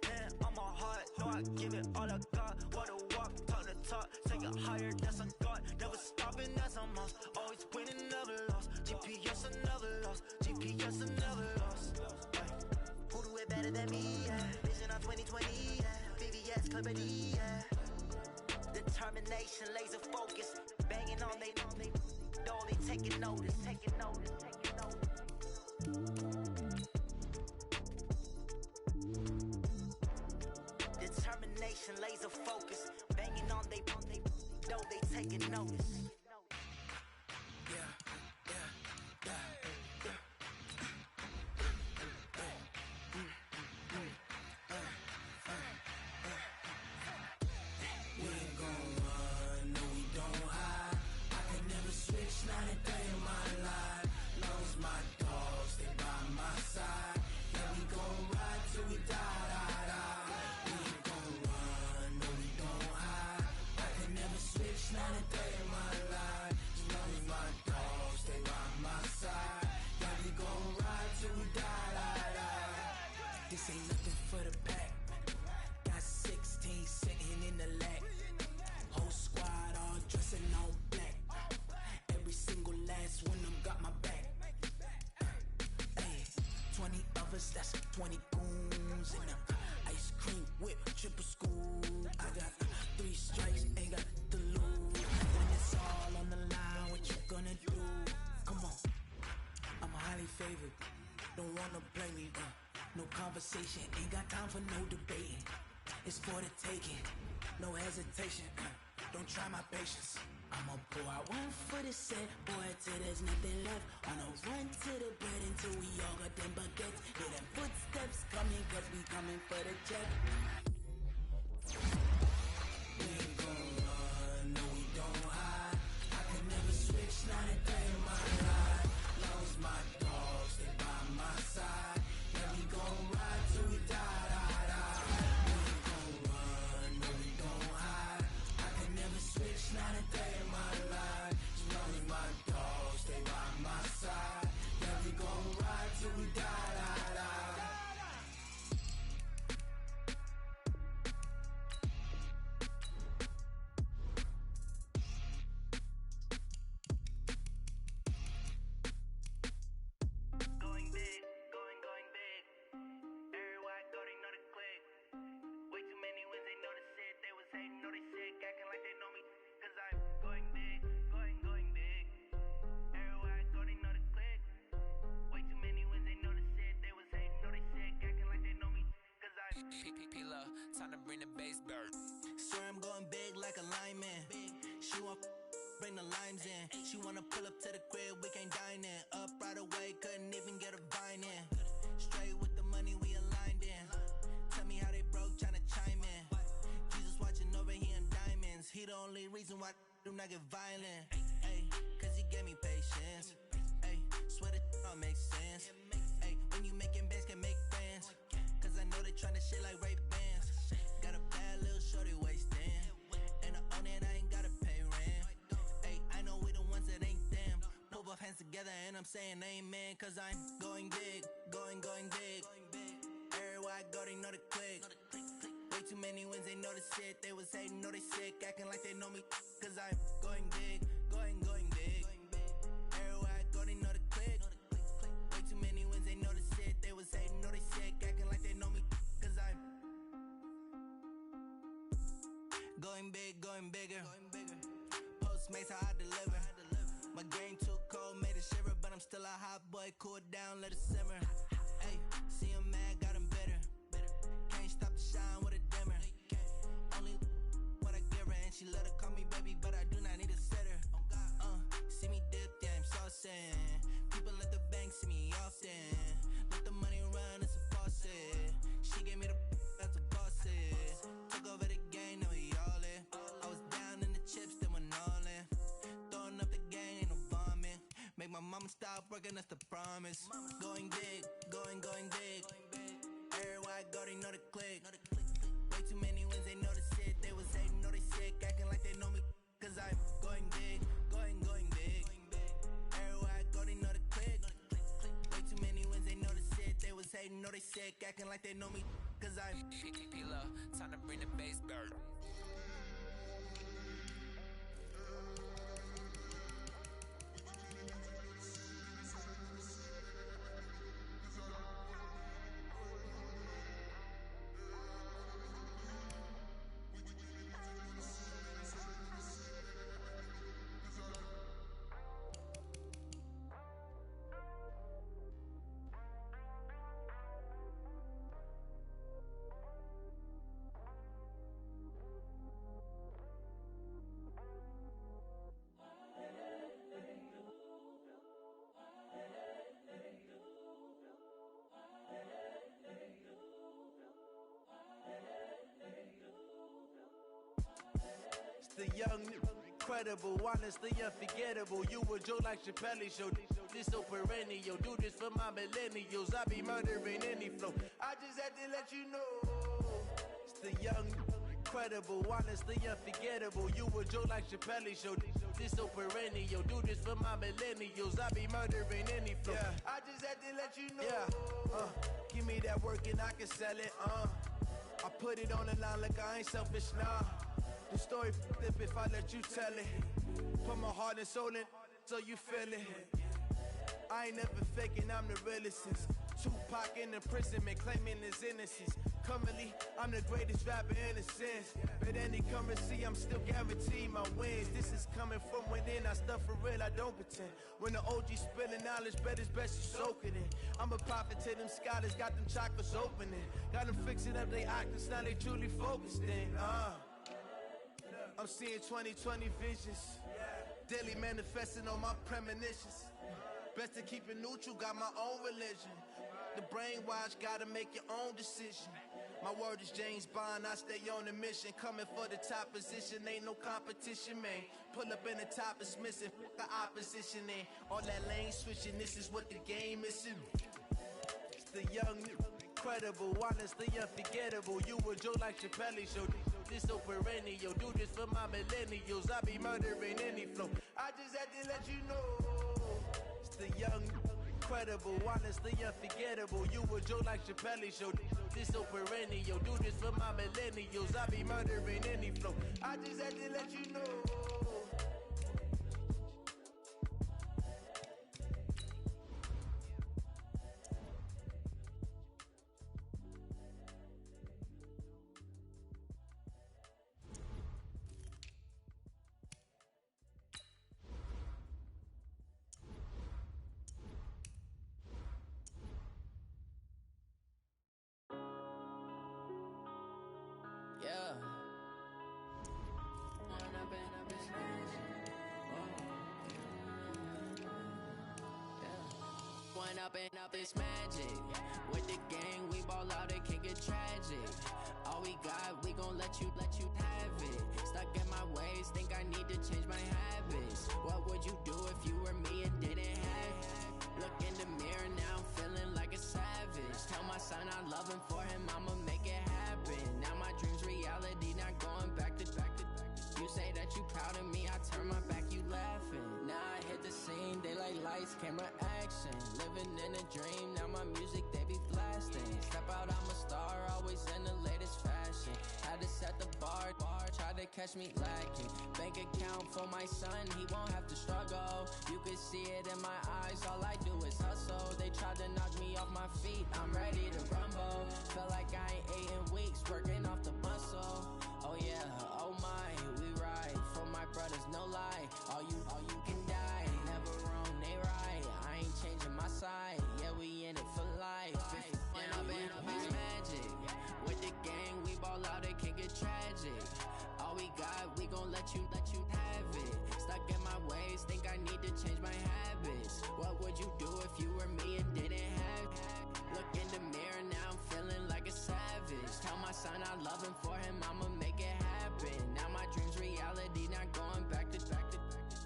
Hand on my heart, no, I give it all I got. Walk the walk, talk the talk. Take it higher, that's a God. Never stopping, that's a must. Always winning, never lost. GPS, I never lost. GPS, I never lost. Who do it better than me? Yeah. Vision on 2020. Yeah. VVS, Clarity. Yeah. Determination, laser focus. Banging on they door, they taking notice. Taking notice. Taking notice. Determination, laser focus. Banging on they door, they taking notice. Not a day in my life. Lost my dogs, they by my side. Yeah, we gon' ride till we die. We ain't gon' run, no, we don't hide. I can never switch, not a day in my life. Lost my dogs, they by my side. Yeah, we gon' ride till we die. This ain't nothing for the pack. Got 16 sitting in the lag. Whole squad all dressing all black. Every single last one of them got my back. Hey, 20 of us, that's 20 goons in them. Ice cream whip, triple scoop. I got 3 strikes, ain't got the lose. When it's all on the line, what you gonna do? Come on, I'm highly favored. Don't wanna play me, no conversation, ain't got time for no debating. It's for the taking, no hesitation. Don't try my patience. I'ma pour out one for the set, boy, till there's nothing left. On a run to the bread until we all got them baguettes. Hear them footsteps coming, cause we coming for the check. P-Love, time to bring the bass bird. Swear I'm going big like a lineman. She want bring the limes in. She wanna pull up to the crib, we can't dine in. Up right away, couldn't even get a vine in. Straight with the money we aligned in. Tell me how they broke, tryna chime in. Jesus watching over here in diamonds. He the only reason why do not get violent. Ay, cause he gave me patience. Ay, swear that all makes sense. Ay, when you making bands can make friends. Cause I know they tryna shit like Ray Bans. Got a bad little shorty wasting. And I own it, I ain't gotta pay rent. Ay, I know we the ones that ain't them. Pull both hands together and I'm saying amen. Cause I'm going big, going big. Everywhere I go, they know the click. Way too many wins, they know the shit. They was hating, know they sick, acting like they know me. Cause I'm going big, going big. Everywhere I go, they know the click. Way too many wins, they know the shit. They was hating, know they sick, acting like they know me. Cause I'm going big, going bigger. Postmates how I deliver. My game too cold, made it shiver. But I'm still a hot boy, cool it down, let it simmer. Ay, see him mad, got him bitter. Can't stop the shine with a dimmer. Only what I give her, and she love to call me baby, but I do not need a sitter. See me dip, yeah, I'm saucing. People at the bank see me often. Let the money run, it's a faucet. She gave me the that's a boss is. Took over the game, now we all in. I was down in the chips, then went all in. Throwing up the game, ain't no vomit. Make my mama stop working, that's the promise. Going big, going big. Everywhere I go, they know the click. Way too many wins, they know the shit. They was hating, know they sick, acting like they know me. Cause I'm going big, going big. Everywhere I go, they know the click. Way too many wins, they know the shit. They was hating, know they sick, acting like they know me. Cause I'm P-Love, time to bring the bass bird. The young, incredible, honestly unforgettable. You a Joe like Chappelle show. This so perennial. Do this for my millennials. I be murdering any flow. I just had to let you know. It's the young, incredible, honestly unforgettable. You a Joe like Chappelle show. This so perennial. Do this for my millennials. I be murdering any flow. Yeah. I just had to let you know. Yeah. Give me that work and I can sell it. I put it on the line like I ain't selfish, nah. The story flip if I let you tell it. Put my heart and soul in so you feel it. I ain't never faking, I'm the realest since Tupac in imprisonment, claiming his innocence. Currently, I'm the greatest rapper in a sense. But any currency, I'm still guaranteed my wins. This is coming from within, I stuff for real, I don't pretend. When the OG spilling knowledge, bet it's best you soak it in. I'm a prophet to them scholars, got them chakras opening. Got them fixing up they octaves, now they truly focused in. I'm seeing 2020 visions. Daily manifesting on my premonitions. Best to keep it neutral, got my own religion. The brainwash, gotta make your own decision. My word is James Bond, I stay on a mission. Coming for the top position, ain't no competition, man. Pull up in the top, it's missing, the opposition in. All that lane switching, this is what the game is. It's the young, incredible, honestly unforgettable. You a Joe like Chappelle show. This so perennial. Do this for my millennials. I be murdering any flow. I just had to let you know. It's the young, incredible, honestly unforgettable. You a Joe like Chappelle show. This so perennial. Do this for my millennials. I be murdering any flow. I just had to let you know. Run up and up, it's magic. With the gang, we ball out, it can get tragic. All we got, we gon' let you have it. Stuck in my ways, think I need to change my habits. What would you do if you were me and didn't have it? Look in the mirror, now I'm feeling like a savage. Tell my son I love him, for him I'ma make it happen. Now my dream's reality, not going back to. You say that you proud of me, I turn my back, you laughing. Now I hit the scene, daylight lights, camera action. Living in a dream, now my music, they be blasting. Step out, I'm a star, always in the latest fashion. Had to set the bar, try to catch me lacking. Bank account for my son, he won't have to struggle. You can see it in my eyes, all I do is hustle. They tried to knock me off my feet, I'm ready to rumble. Feel like I ain't ate in weeks, working off the muscle. Oh yeah, oh my, we ride for my brothers, no lie. All you can die, never wrong, they right. I ain't changing my side, yeah, we in it for life. When up and up, it's magic. With the gang, we ball out, it can get tragic. All we got, we gon' let you have it. Stuck in my ways, think I need to change my habits. What would you do if you were me and didn't have it? Look in the mirror, now I'm feeling like a savage. Tell my son I love him, for him I'ma make it happen. Now my dream's reality, not going back to.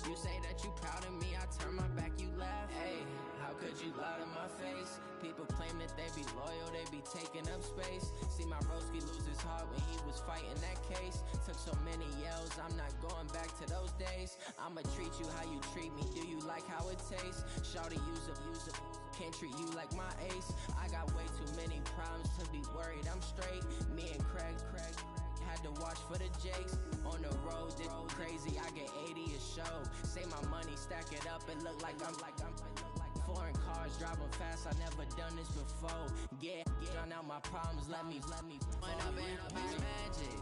You say that you proud of me, I turn my back, you laugh. Hey, how could you lie to my face? People claim that they be loyal, they be taking up space. See my broski lose his heart when he was fighting that case. Took so many yells, I'm not going back to those days. I'ma treat you how you treat me, do you like how it tastes? Shawty, use up, can't treat you like my ace. I got way too many problems to be worried, I'm straight. Me and Craig had to watch for the Jakes. On the road, this crazy, I get 80 a show. Say my money, stack it up, it look like I'm foreign cars, driving fast, I never done this before. Get drown out my problems, let me When up and up, it's magic.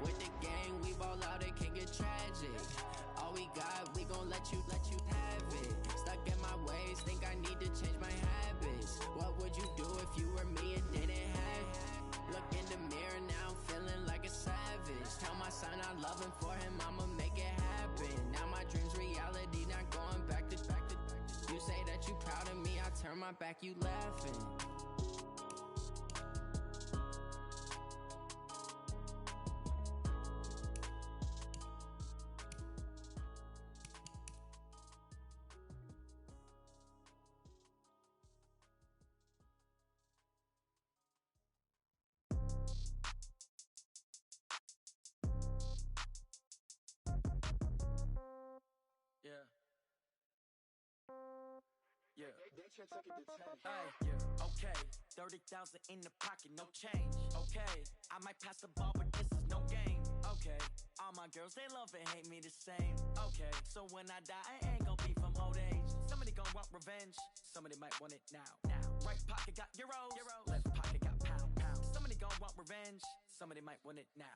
With the gang, we ball out, it can get tragic. All we got, we gon' let you have it. Stuck in my ways, think I need to change my habits. What would you do if you were me and didn't have it? Look in the mirror, now I'm feeling like a savage. Tell my son I love him, for him I'ma make it happen. Now my dream's reality, not going back to. You say that you proud of me, I turn my back, you laughing. Okay, 30,000 in the pocket, no change. Okay, I might pass the ball, but this is no game. Okay, all my girls, they love and hate me the same. Okay, so when I die, I ain't gon' be from old age. Somebody gon' want revenge, somebody might want it now. Right pocket got euros, left pocket got pound. Somebody gon' want revenge, somebody might want it now.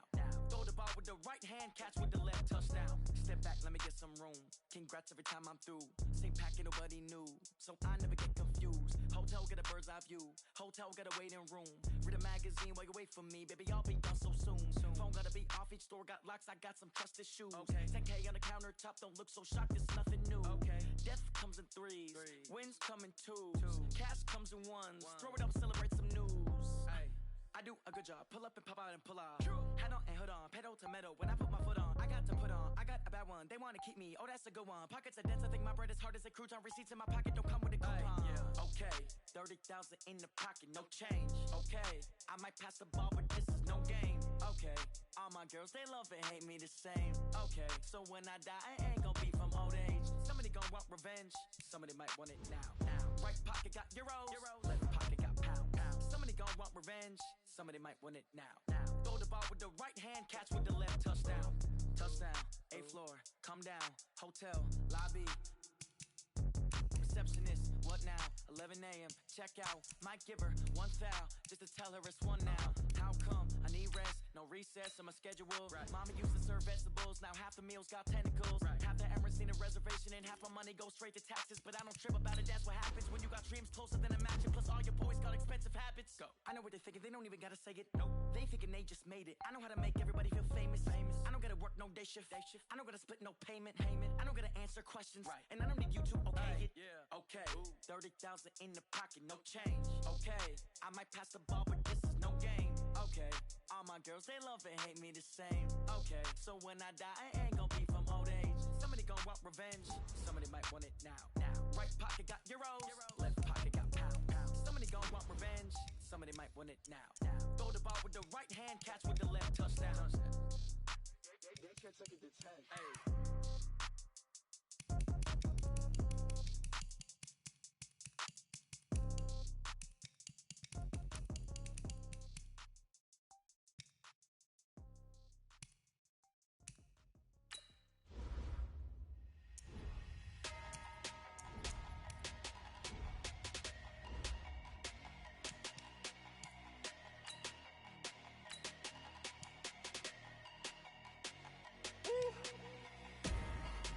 Throw the ball with the right hand, catch with the left, touchdown. Step back, let me get some room. Congrats every time I'm through. Same packet, nobody knew, so I never get confused. Hotel get a bird's eye view, hotel get a waiting room. Read a magazine while you wait for me, baby, I'll be done so soon. Phone gotta be off, each store got locks, I got some trusted shoes. 10K on the countertop, don't look so shocked, it's nothing new. Death comes in threes, wins come in twos, cash comes in ones. Throw it up, celebrate some news. I do a good job, pull up and pop out and pull off. Head on and hood on, pedal to metal. When I put my foot on, I got to put on. I got a bad one, they wanna keep me, oh that's a good one. Pockets are dense, I think my bread is hard as a crouton. Receipts in my pocket don't come with a coupon. Okay, 30,000 in the pocket, no change. Okay, I might pass the ball, but this is no game. Okay, all my girls, they love and hate me the same. Okay, so when I die, I ain't gon' be from old age. Somebody gon' want revenge, somebody might want it now. Right pocket got euros, left pocket got pound. Somebody gon' want revenge, somebody might want it now. Throw the ball with the right hand, catch with the left, touchdown. Touchdown, 8th floor, come down, hotel, lobby. Receptionist, what now? 11 a.m., check out. Might give her one foul, just to tell her it's one now. How come? I need rest, no recess in my schedule. Mama used to serve vegetables, now half the meals got tentacles. Half the Emirates need a reservation and half my money goes straight to taxes. But I don't trip about it, that's what happens when you got dreams closer than a mansion. Plus all your boys got expensive habits. Go. I know what they're thinking, they don't even gotta say it. Nope. They thinking they just made it. I know how to make everybody feel famous. I don't gotta work no day shift. I don't gotta split no payment. I don't gotta answer questions. And I don't need you to okay it. Okay, 30,000 in the pocket, no change. Okay, I might pass the ball, but this is no game. Okay, all my girls, they love and hate me the same. Okay, so when I die, I ain't gon' be from old age. Somebody gon' want revenge, somebody might want it now. Right pocket got euros, left pocket got pounds. Somebody gon' want revenge, somebody might want it now. Throw the ball with the right hand, catch with the left, touchdown. They can't take it to 10. Hey.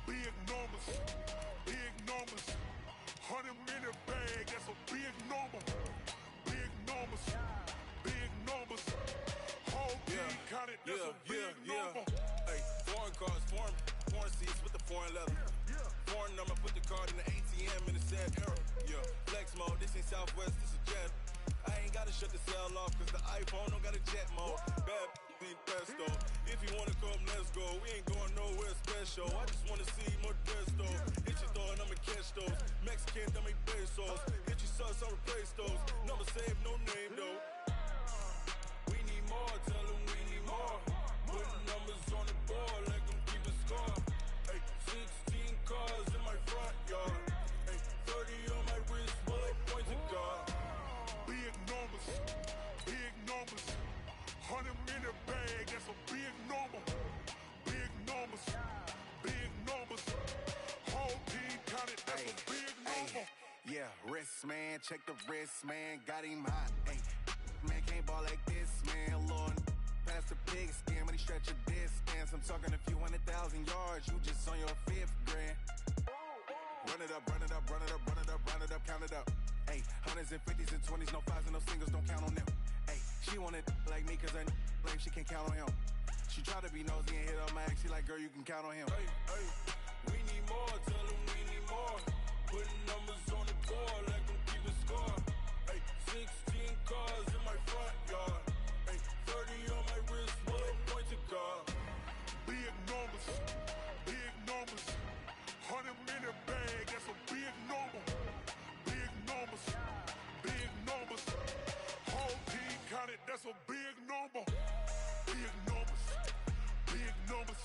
Big numbers, big numbers. 100-minute bag, that's a big number. Big numbers, big numbers. Whole team counted, that's a big number. Hey, foreign cars, foreign seats with the foreign leather. Foreign number, put the card in the ATM in the sad era. Yeah, flex mode, this ain't Southwest, this is Jet. I ain't gotta shut the cell off, cause the iPhone don't got a jet mode. Bad beat pesto. If you wanna come, let's go. We ain't going nowhere special. I just wanna see more Modesto. Hit your thought, I'ma catch those. Mexican, I make pesos. Hit your sus, I'll replace those. Number save, no name though. We need more, tell them we need more. Putting numbers on the board like I'm keeping score. Hey, 16 cars in my front yard. Hey, 30 on my wrist, while I point to God. Big numbers, big numbers. 100-minute bag, that's a big number. Big numbers, big numbers. Whole team counted, that's a big number. Yeah, wrist man, check the wrist man, got him hot. Ay, man can't ball like this, man. Lord, past the pig skin when he stretch a distance. I'm talking a few 100,000 yards, you just on your 5th grand. Run it up, run it up, run it up, run it up, run it up, count it up. Ay, 100s and 50s and 20s, no 5s and no singles, don't count on them. Ay, she wanted like me cause her lame, she can't count on him. She try to be nosy and hit up my ex, she like, girl, you can count on him. Hey, hey, we need more, tell them we need more. Putting numbers on the board like I'm keeping score. Hey, 16 cars in my front yard. Hey, 30 on my wrist, while I point to God. Big numbers, big numbers. 100-minute bag, that's a big number. Big numbers, big numbers. Whole team counted, that's a big number. Big numbers, big numbers.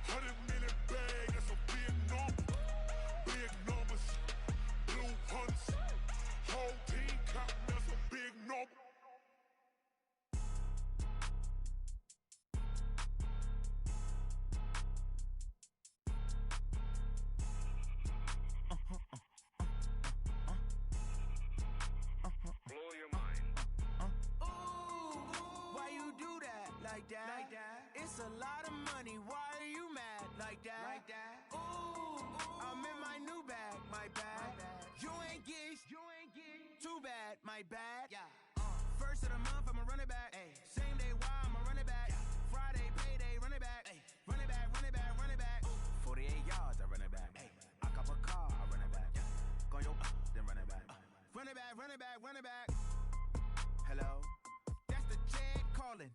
100-minute bag, that's a big number. Big numbers, blue hunts. Whole team counting, that's a big number. Blow your mind. Why you do that? Like that? Like that? It's a lot of money. Why are you mad? Like that? Like that? Ooh, I'm in my new bag. My bag. You ain't get. Too bad. My bad. Yeah. First of the month, I'ma run it back. Ay. Same day, why I'ma run it back. Friday, payday, run it back. Ay. Run it back, run it back, run it back. 48 yards, I run it back. Ay. I cop a car, I run it back. Go yo, then run it back. Run it back, run it back, run it back. Hello? That's the jag calling.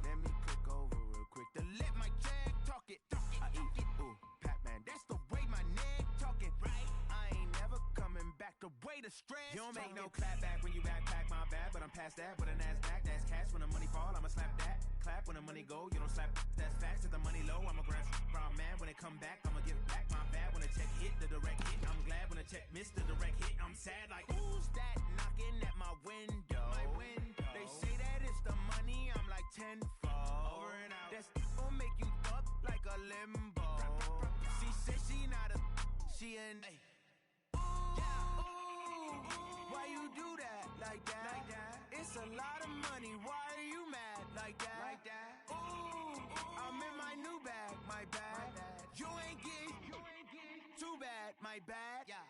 Let me click over real quick to let my jag talk it. I eat it, ooh, Pac-Man. That's the way my neck talking. Right? I ain't never coming back. The way the stress. You don't make no clap back when you backpack my bad, but I'm past that. With a NASDAQ, that's cash. When the money fall, I'ma slap that. Clap when the money go, you don't slap. That's facts. If the money low, I'ma grab from man. When it come back, I'ma give back my bad. When the check hit, the direct hit. I'm glad when the check missed the direct hit. I'm sad like, who's that knocking at my window? My window. They say that it's the money, I'm like tenfold. Over and out. That's gon' make you up like a limbo. She said she not a, she an. Why you do that? Like that? Like that? It's a lot of money. Why are you mad? Like that? Like that? Ooh, I'm in my new bag. My bad. You ain't get. Too bad. My bad. Yeah.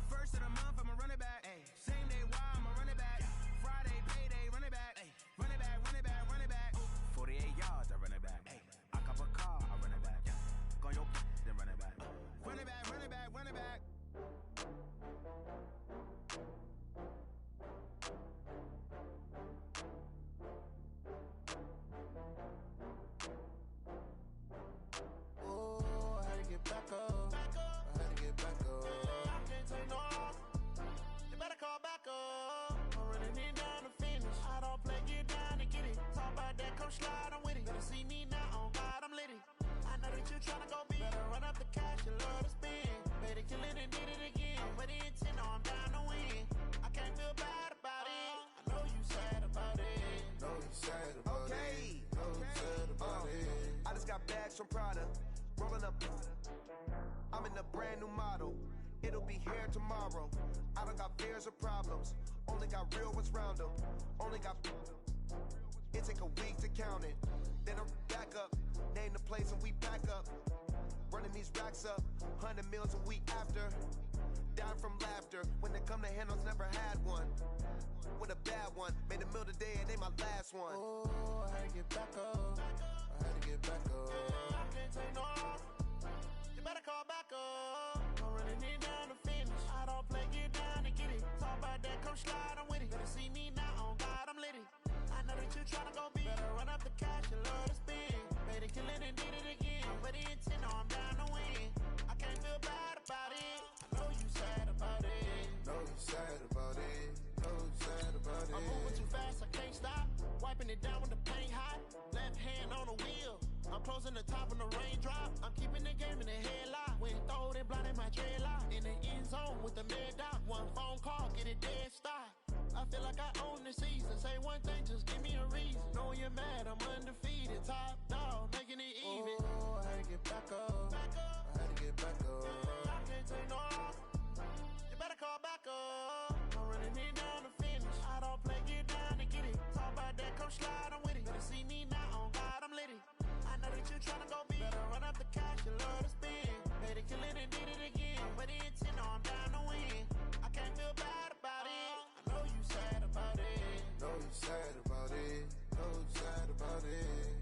First of the month, I'ma run it back. Ay. Same day, why I'ma run it back. Friday, payday, run it back. Ay. Run it back, run it back, run it back. 48 yards, I run it back. Ay. I cop a car, I run it back. Go yo, then run it back. Run it back, run it back, run it back. come slide, I'm with it. Better see me now, on God, I'm litty. I know that you tryna go big. Better run up the cash, you love to spend. Better kill it and did it again. With the intent, no, I'm down to win. I can't feel bad about it. I know you sad about it. Know you sad about it. Know you sad about it. I just got bags from Prada. Rolling up. I'm in a brand new model. It'll be here tomorrow. I don't got fears or problems. Only got real ones round them. Only got. It take a week to count it. Then I'm back up. Name the place and we pack up. Running these racks up. 100 meals a week after. Down from laughter. When they come to handles, never had one. With a bad one. Made a meal today and they my last one. Oh, I had to get back up. I had to get back up. I can't take no loss. You better call back up. I'm running it down to finish. I don't play, get down and get it. Talk about that, come slide, I'm with it. Better see me now, on God, I'm litty. I know that you tryna go big. Better run up the cash, you love to spend. Better kill it and did it again. But the intent, no, I'm down to win. I can't feel bad about it. I know you sad about it. Know you sad about it. Know you sad about it. I'm moving too fast, I can't stop. Wiping it down with the paint hot. Left hand on the wheel. I'm closing the top when the raindrop. I'm keeping the game in the headlock. When throwed and blinded my dreadlock. In the end zone with the mad dot. One phone call, get it dead stop. I feel like I own the season. Say one thing, just give me a reason. Knowing you're mad, I'm undefeated. Top dog, making it even. Oh, I had to get back up. I had to get back up. I can't take no loss. You better call back up. I'm running it down to finish. I don't play, get down and get it. Talk about that, come slide, I'm with it. Better see me now, on God, I'm litty. I know that you tryna go big. Better run up the cash, you love to spend. Better kill it and did it again. But the intent, no, I'm down to win. I can't feel bad about it. I know you sad about it. Know you sad about it. Know you sad about it.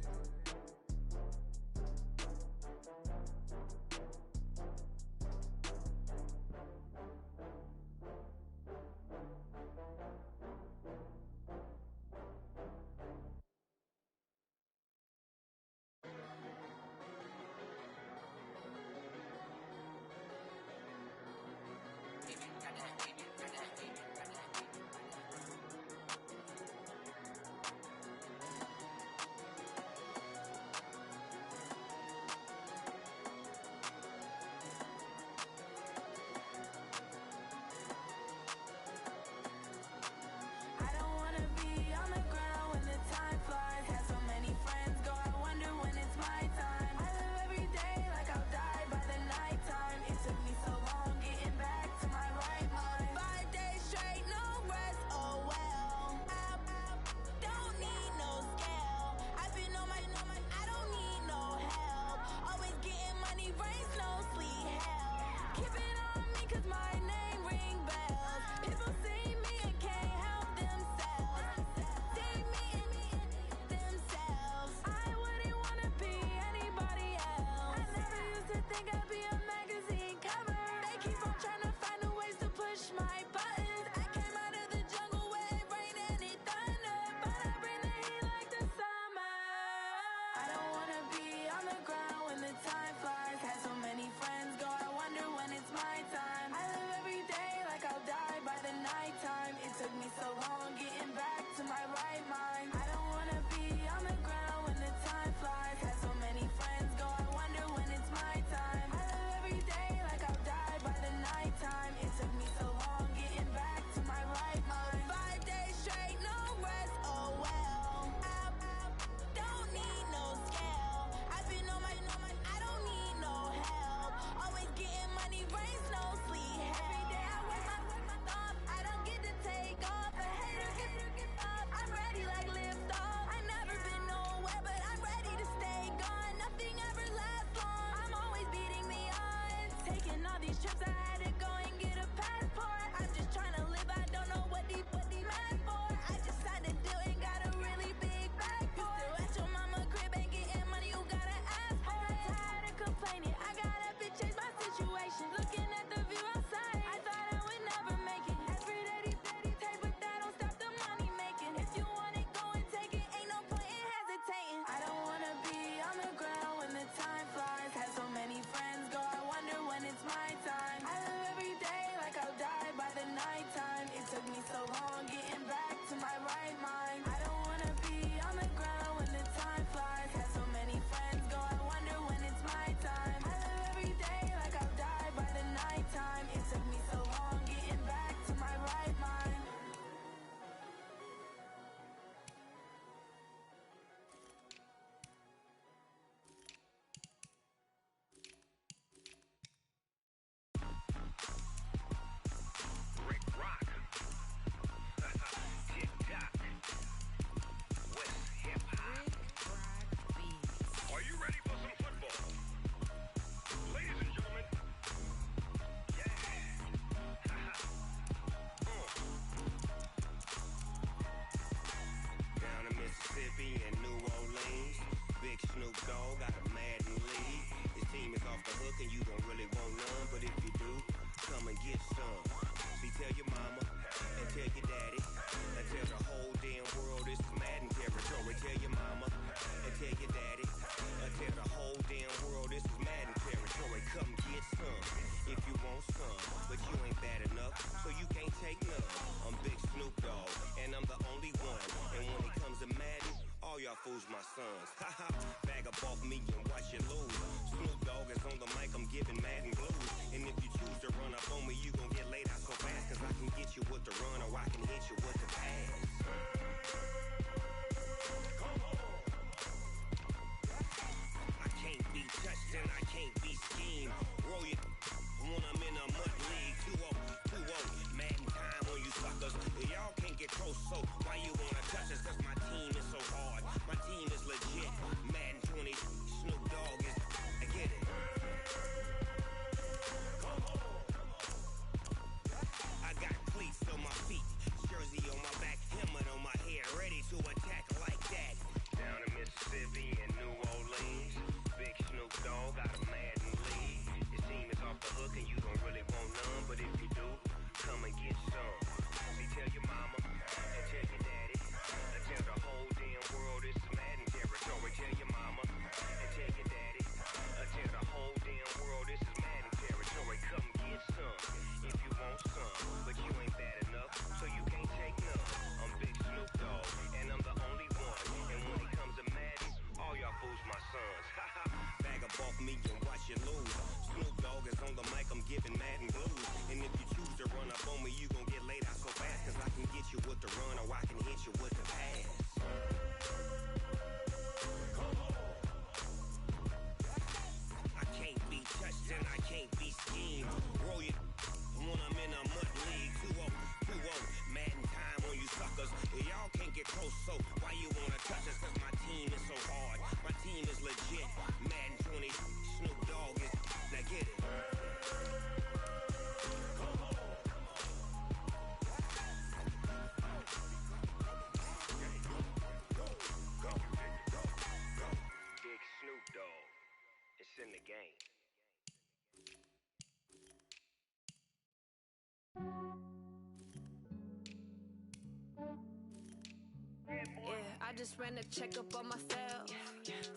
just ran a checkup on myself.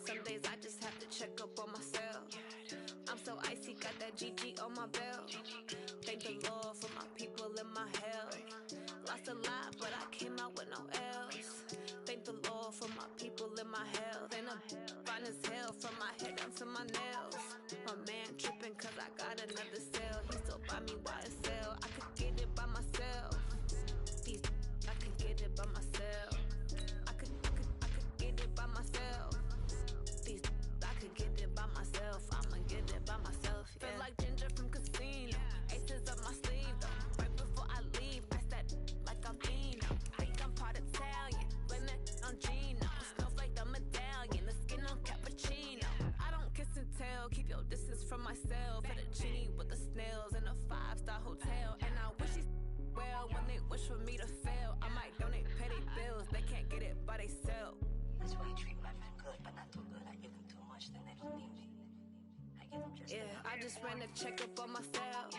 Some days I just have to check up on myself. I'm so icy, got that GG on my belt. Thank the Lord for my people and my health. Lost a lot, but I came out with no L's. Thank the Lord for my people and my health. And I'm fine as hell from my head down to my nails. My man tripping cause I got another cell. He still buy me YSL. I could get it by myself. These I could get it by myself. I could get it by myself. These I could get it by myself. I'ma get it by myself. Yeah. Feel like Ginger from Casino. Aces up my sleeve though. Right before I leave, I said like I'm Dino. Think I'm part Italian. Blame it on Gino. Smells like the medallion. The skin on cappuccino. I don't kiss and tell. Keep your distance from myself. Put a genie with the snails in a 5-star hotel. And I wish he's well when they wish for me to fail. I might donate petty bills. They can't get it by they sell. That's why I treat my men good, but not too good. I give them too much, then they don't need me. I give them just enough. I just ran a checkup on myself.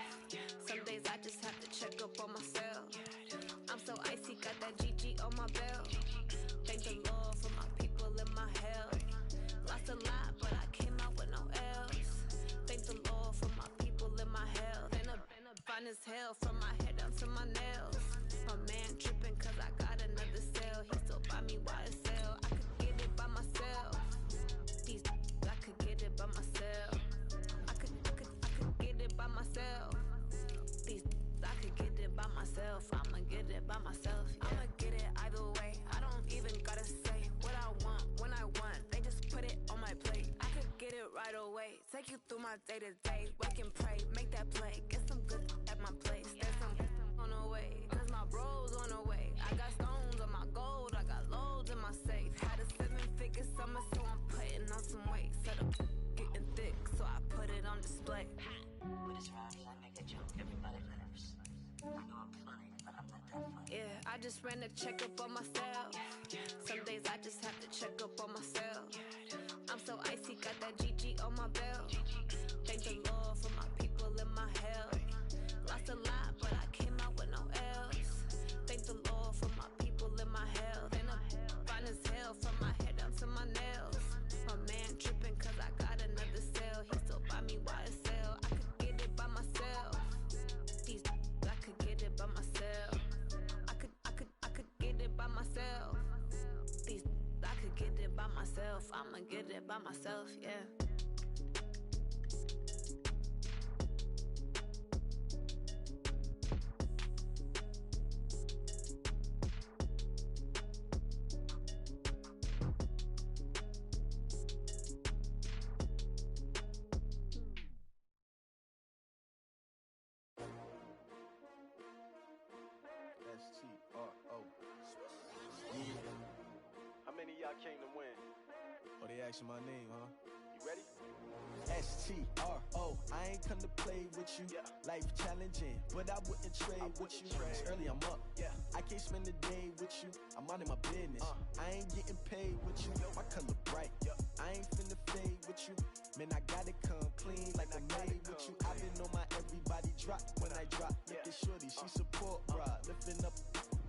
Some days I just have to check up on myself. I'm so icy, got that GG on my belt. Thank the Lord for my people and my health. Lost a lot, but I came out with no L's. Thank the Lord for my people and my health. And I'm fine as hell from my head down to my nails. My man tripping cause I got another cell. He still buy me YSL. I could get it by myself. These I could get it by myself. I could get it by myself. These I could get it by myself. I'ma get it by myself. Yeah. I'ma get it either way. I don't even gotta say what I want when I want. They just put it on my plate. I could get it right away. Take you through my day to day. Wake and pray, make that play. Get some good at my place. There's some on the way. Cause my bros on the way. I got stones on my gold. I got loads in my safe. Had a 7-figure summer, so I'm putting on some weight. Set up getting thick, so I put it on display. With his rhymes, I make a joke. Everybody laughs. I know I'm funny, but I'm not that funny. Yeah, I just ran a checkup on myself. Some days I just have to check up on myself. I'm so icy, got that GG on my belt. Thank the Lord for my people and my health. Lost a lot, but I came out with no L's. Thank the Lord for my people and my health. And I'm fine as hell from my head down to my nails. My man tripping cause I got another cell. He still buy me YSL. I could get it by myself. These I could get it by myself. I could get it by myself. These I could get it by myself. I'ma get it by myself, yeah. S-T-R-O. How many of y'all came to win? Oh, they asking my name, huh? You ready? S-T-R-O. I ain't come to play with you. Life challenging, but I wouldn't trade with you. It's early, I'm up. I can't spend the day with you. I'm out of my business. I ain't getting paid with you. My color bright. I ain't finna fade with you. Man, I gotta come clean like I made with you. I've been on my everybody drop when I drop. Look at shorty, she support ride. Lifting up,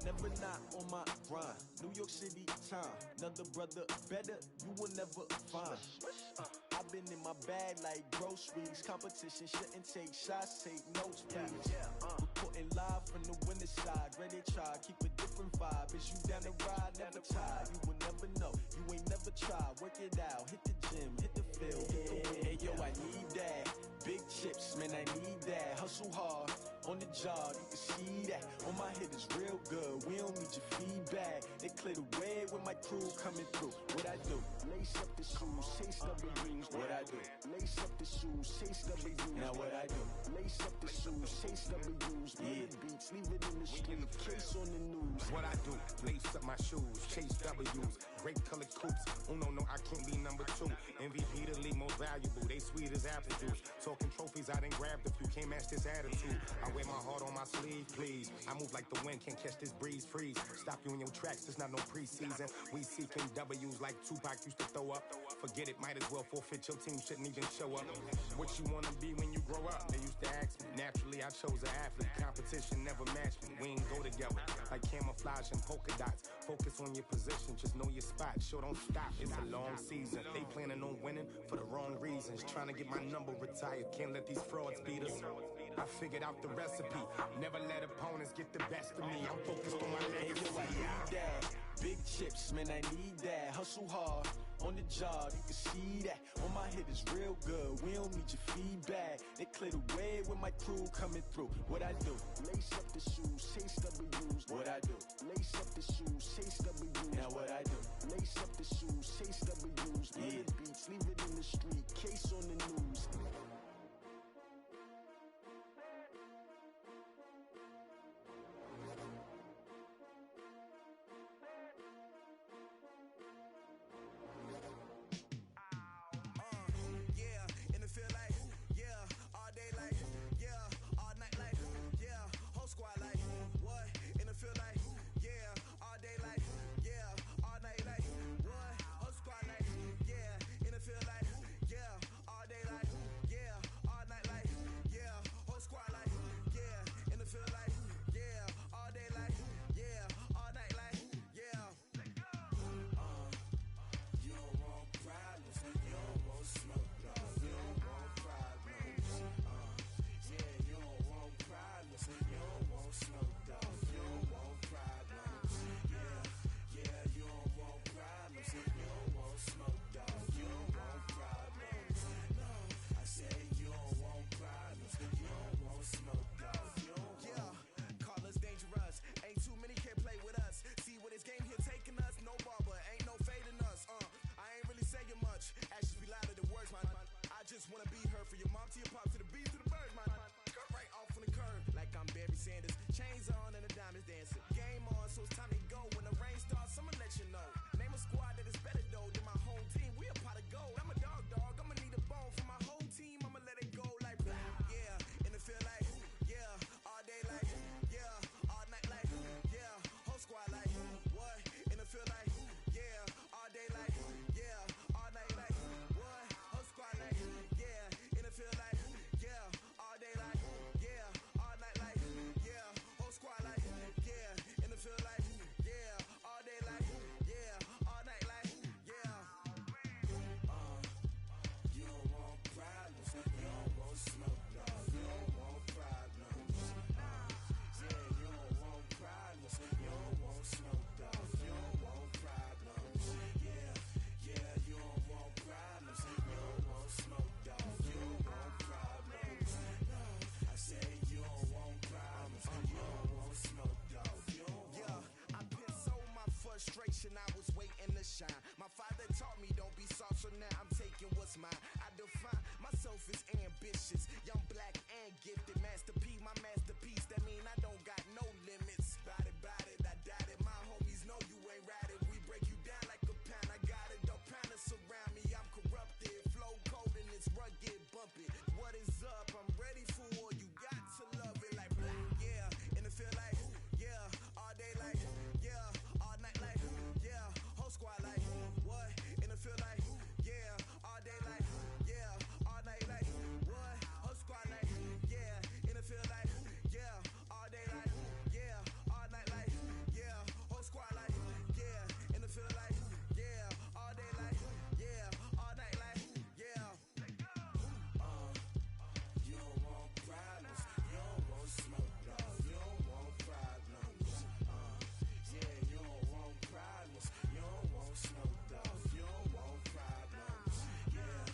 never not on my grind. New York City time. Another brother better, you will never find. I've been in my bag like groceries. Competition shouldn't take shots, take notes, please. Reporting live from the winter side. Ready to try, keep a different vibe. Is you down the ride, never tired. You will never know, you ain't never tried. Work it out, hit the gym, hit the field, hit the wind. Hey yo, I need that. Big chips, man, I need that. Hustle hard, on the job, you can see that. On my head is real good, we don't need your feedback. They clear the way with my crew coming through. What I do? Lace up the shoes, chase W's. What I do? Lace up the shoes, chase W's. Now what I do? Lace up the shoes, chase W's. Murder beats, leave it in the street, case on the news. What I do? Lace up my shoes, chase W's. Great colored coupes. Oh no, I can't be number 2. MVP the league most valuable. They sweet as apple juice. Talking trophies, I done grabbed a few. Can't match this attitude. I wear my heart on my sleeve, please. I move like the wind, can't catch this breeze, freeze. Stop you in your tracks, there's not no preseason. We seeking W's like Tupac used to throw up. Forget it, might as well forfeit. Your team shouldn't even show up. What you wanna be when you grow up? They used to ask me. Naturally, I chose an athlete. Competition never matched me. We ain't go together like camouflage and polka dots. focus on your position, just know your spot. Sure, don't stop. It's a long season. They planning on winning for the wrong reasons. Trying to get my number retired. Can't let these frauds beat us. I figured out the recipe. Never let opponents get the best of me. I'm focused on my legacy. I need that. Big chips, man, I need that. Hustle hard on the job, you can see that. On my hit is real good. We don't need your feedback. They clear the way with my crew coming through. What I do? Lace up the shoes, chase W's. What I do? Lace up the shoes, chase W's. Now what I do? Lace up the shoes, chase W's. Yeah. Beats, leave it in the street. Case on the news. I was waiting to shine. My father taught me don't be soft, so now I'm taking what's mine. I define myself as ambitious, young, black, and gifted. Master P, my masterpiece. That mean I don't got no limits. Bout it, I doubt it. My homies know you ain't ratted. We break you down like a pound. I got it, don't panic surround me. I'm corrupted, flow cold and it's rugged, bumpy. What is up? I'm ready for war. You got to love it like black, yeah. And it feel like, yeah, all day like, yeah, all night like, yeah, whole squad like, what? And it feel like, yeah, all day like, yeah, all night like, what? Whole squad like, yeah, and it feel like, yeah, all day like, yeah, all night like, yeah, whole squad like, yeah, and it feel like, yeah, all day like, yeah, all night like, yeah. You don't want problems, you don't want smoke, no, you don't want problems. Yeah, you don't want problems, you don't want smoke, dog, you don't want problems. Yeah,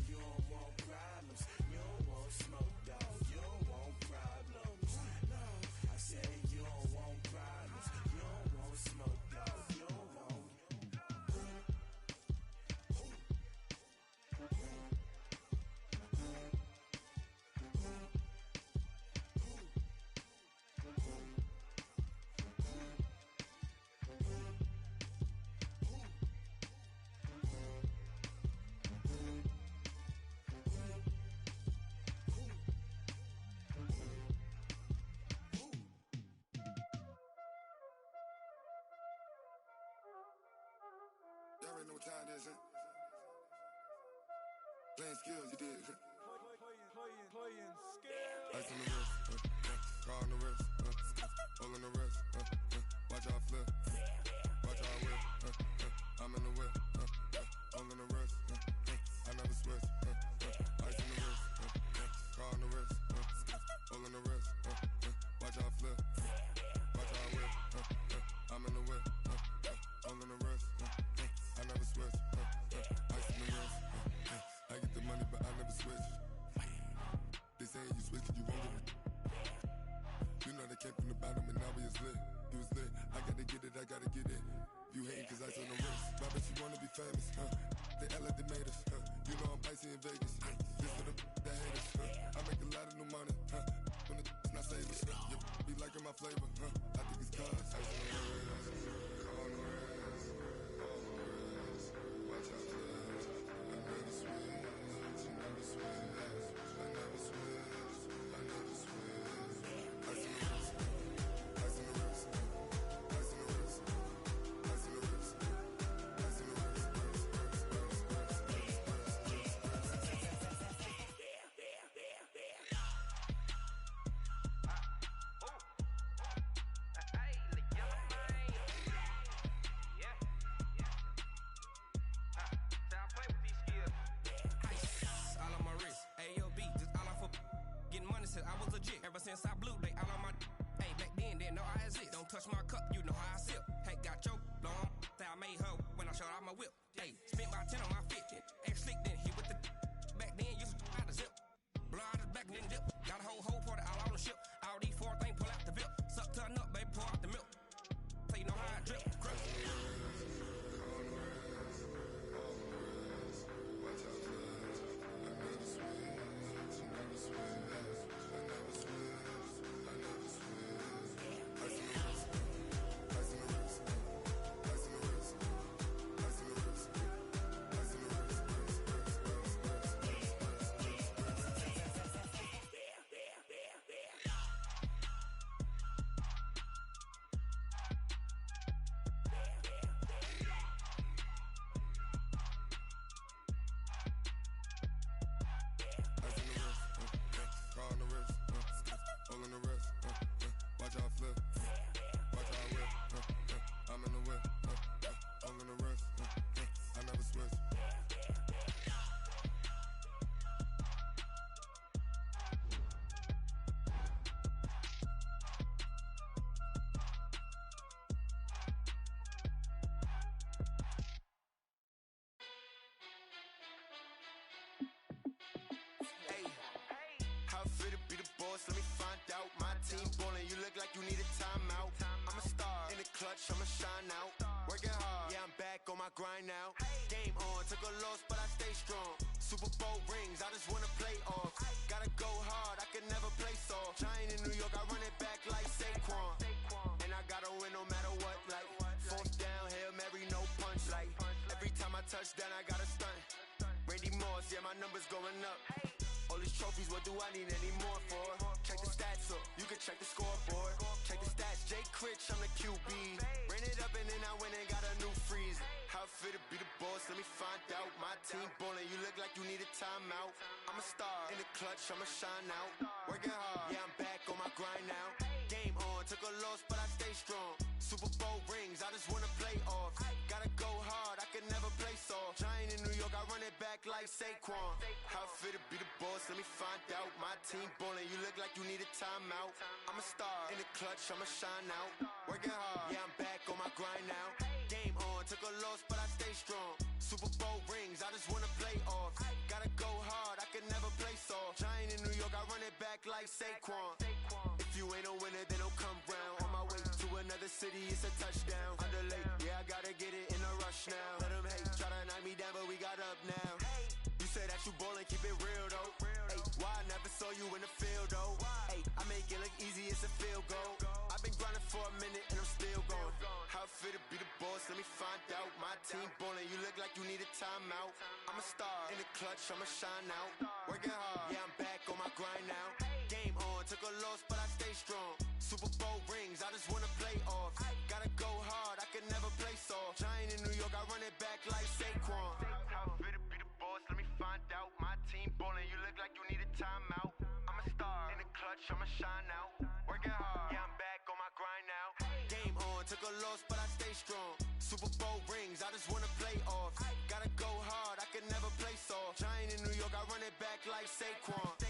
you don't want problems, you don't want smoke, dog, you don't want problems. No, I say you don't want problems, you don't want smoke, dog, you don't want. Y'all already know what time it is, huh? Playing skills, you did. Playing skills. Ice on the wrist, car on the wrist, all on the wrist, watch out flip. came from the bottom and now we is lit. You was lit, I gotta get it, I gotta get it. You hating cause I on the wrist. I bet you wanna be famous, huh? They act like they made us, huh? You know I'm icy in Vegas, huh? This for the that hate us, huh? I make a lot of new money, huh? When the not saving, you be liking my flavor, huh? I think it's cause ice on the wrist, on the wrist, on the wrist. Watch out, cuz I never switch, I never switch, I never switch, I never switch. Ice on the wrist, ice on the wrist, ice on the wrist, ice on the wrist, ice on the wrist. All on my wrist, AOB, just all off of getting money since I was legit. Ever since I blew, they all on my. Hey, back then, didn't know I exist. Don't touch my cup, you know how I sip. Hey, got your long. Say I made her when I showed out my whip. Hey, spent my 10 on my fit. Ex slick, then hit with the. Back then, used to out the zip. Blow out his back, then dip. Got a whole party all on the ship. All these four things, pull out the VIP. Suck to a nut, baby, pour out the milk. So you know how I drip. Crip. Watch out flip, watch out whip, I'm in the whip, all in the wrist, I never switch. Hey, how fit to be the boss? Let me find out. My team ballin', you look like you need a timeout. I'm a star in the clutch, I'ma shine out. Working hard, yeah, I'm back on my grind now. Game on, took a loss, but I stay strong. Super Bowl rings, I just wanna play off. Gotta go hard, I can never play soft. Giant in New York, I run it back like Saquon. And I gotta win no matter what, like fourth down, Hail Mary, no punch. Like every time I touch down, I gotta stunt. Randy Moss, yeah, my numbers going up. All these trophies, what do I need any more for? Check the stats up, you can check the scoreboard. Check the stats, Jay Critch, I'm the QB. Ran it up and then I went and got a new freeze. How fit to be the boss, let me find out. My team ballin', you look like you need a timeout. I'm a star in the clutch, I'ma shine out. Working hard, yeah, I'm back on my grind now. Game on, took a loss, but I stay strong. Super Bowl rings, I just wanna play off. Gotta go hard, I can never play soft. Giant in New York, I run it back like Saquon. How fit to be the boss, let me find out. My team ballin', you look like you need a timeout. I'm a star in the clutch, I'ma shine out. Working hard, yeah, I'm back on my grind now. Game on, took a loss, but I stay strong. Super Bowl rings, I just wanna play off. Gotta go hard, I can never play soft. Giant in New York, I run it back like Saquon. If you ain't a winner, then don't come round. On my way to another city, it's a touchdown. Underlay, yeah, I gotta get it in a rush now. Let them hate, try to knock me down, but we got up now. You say that you ballin', keep it real though. Hey, why I never saw you in the field though? Hey, I make it look easy, it's a field goal. I've been grinding for a minute and I'm still going. How fit to be the boss, let me find out. My team ballin', you look like you need a timeout. I'm a star in the clutch, I'ma shine out. Working hard, yeah, I'm back on my grind now. Game on, took a loss, but I stay strong. Super Bowl rings, I just wanna play off. Gotta go hard, I can never play soft. Giant in New York, I run it back like Saquon. How fit to be the boss, let me find out. My team ballin', you look like you need a timeout. I'm a star in the clutch, I'ma shine out. Working hard, yeah, I'm back on my grind now. Game on, took a loss, but I stay strong. Super Bowl rings, I just wanna play off. Gotta go hard, I can never play soft. Giant in New York, I run it back like Saquon.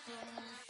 From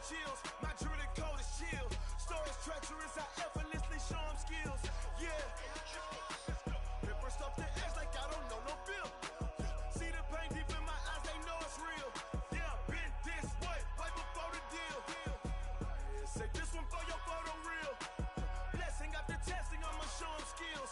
chills. My jewelry code is chill. Stories treacherous, I effortlessly show them skills. Yeah. Paper stuff the edge like I don't know no bill. See the pain deep in my eyes, they know it's real. Yeah, been this way, way before the deal. Say this one for your photo reel. Blessing after testing, I'ma show them skills.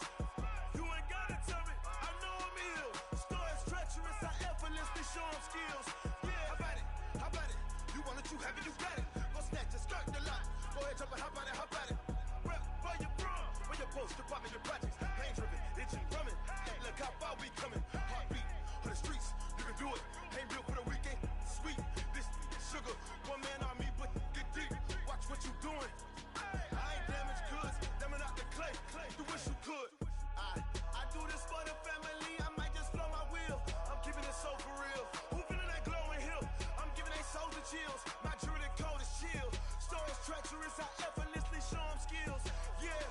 You ain't gotta tell me, I know I'm ill. Stories treacherous, I effortlessly show them skills. Yeah, how about it? How about it? You want it, you have it, you got it. Go snatch it, skirt the lot. Go ahead, jump it, how about it? How about it? Rep for your brum, for your poster, popping your projects. Pain driven, itching, drumming. Hey, look how far we coming. Heartbeat on the streets, you can do it. Ain't built for the weekend. Sweet, this sugar, one man army, but get deep. Watch what you doing. I ain't damaged goods, damn it out the clay. You wish you could. I do this for the family. I might just blow my wheel. I'm keeping it so for real. Who feeling that glowing hill? I'm giving they souls the chills. My jewelry code is chill. Stories treacherous, I effortlessly show them skills. Yeah.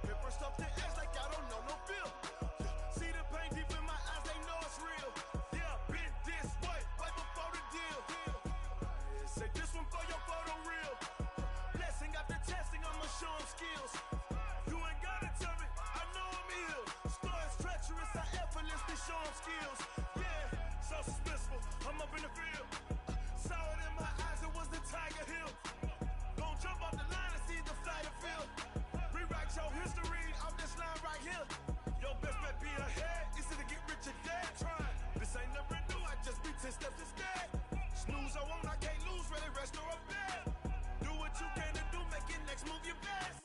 Paper stuff the edge like I don't know no bill. See the pain deep in my eyes, they know it's real. Yeah, been this way, way before the deal. Say this one for your photo reel. Blessing after testing, I'ma show them skills. You ain't gotta tell me, I know I'm ill. Stories treacherous, I effortlessly show them skills. Yeah, so suspenseful, I'm up in the field. Saw it in my eyes, it was the Tiger Hill. Gon' jump off the line and see the flight of field. Rewrite your history off this line right here. Your best bet be ahead, easy to get rich or dead. Trying, this ain't never new, I just be 10 steps instead. Snooze I won't, I can't lose, ready, rest or a bed. Do what you can to do, make it next move your best.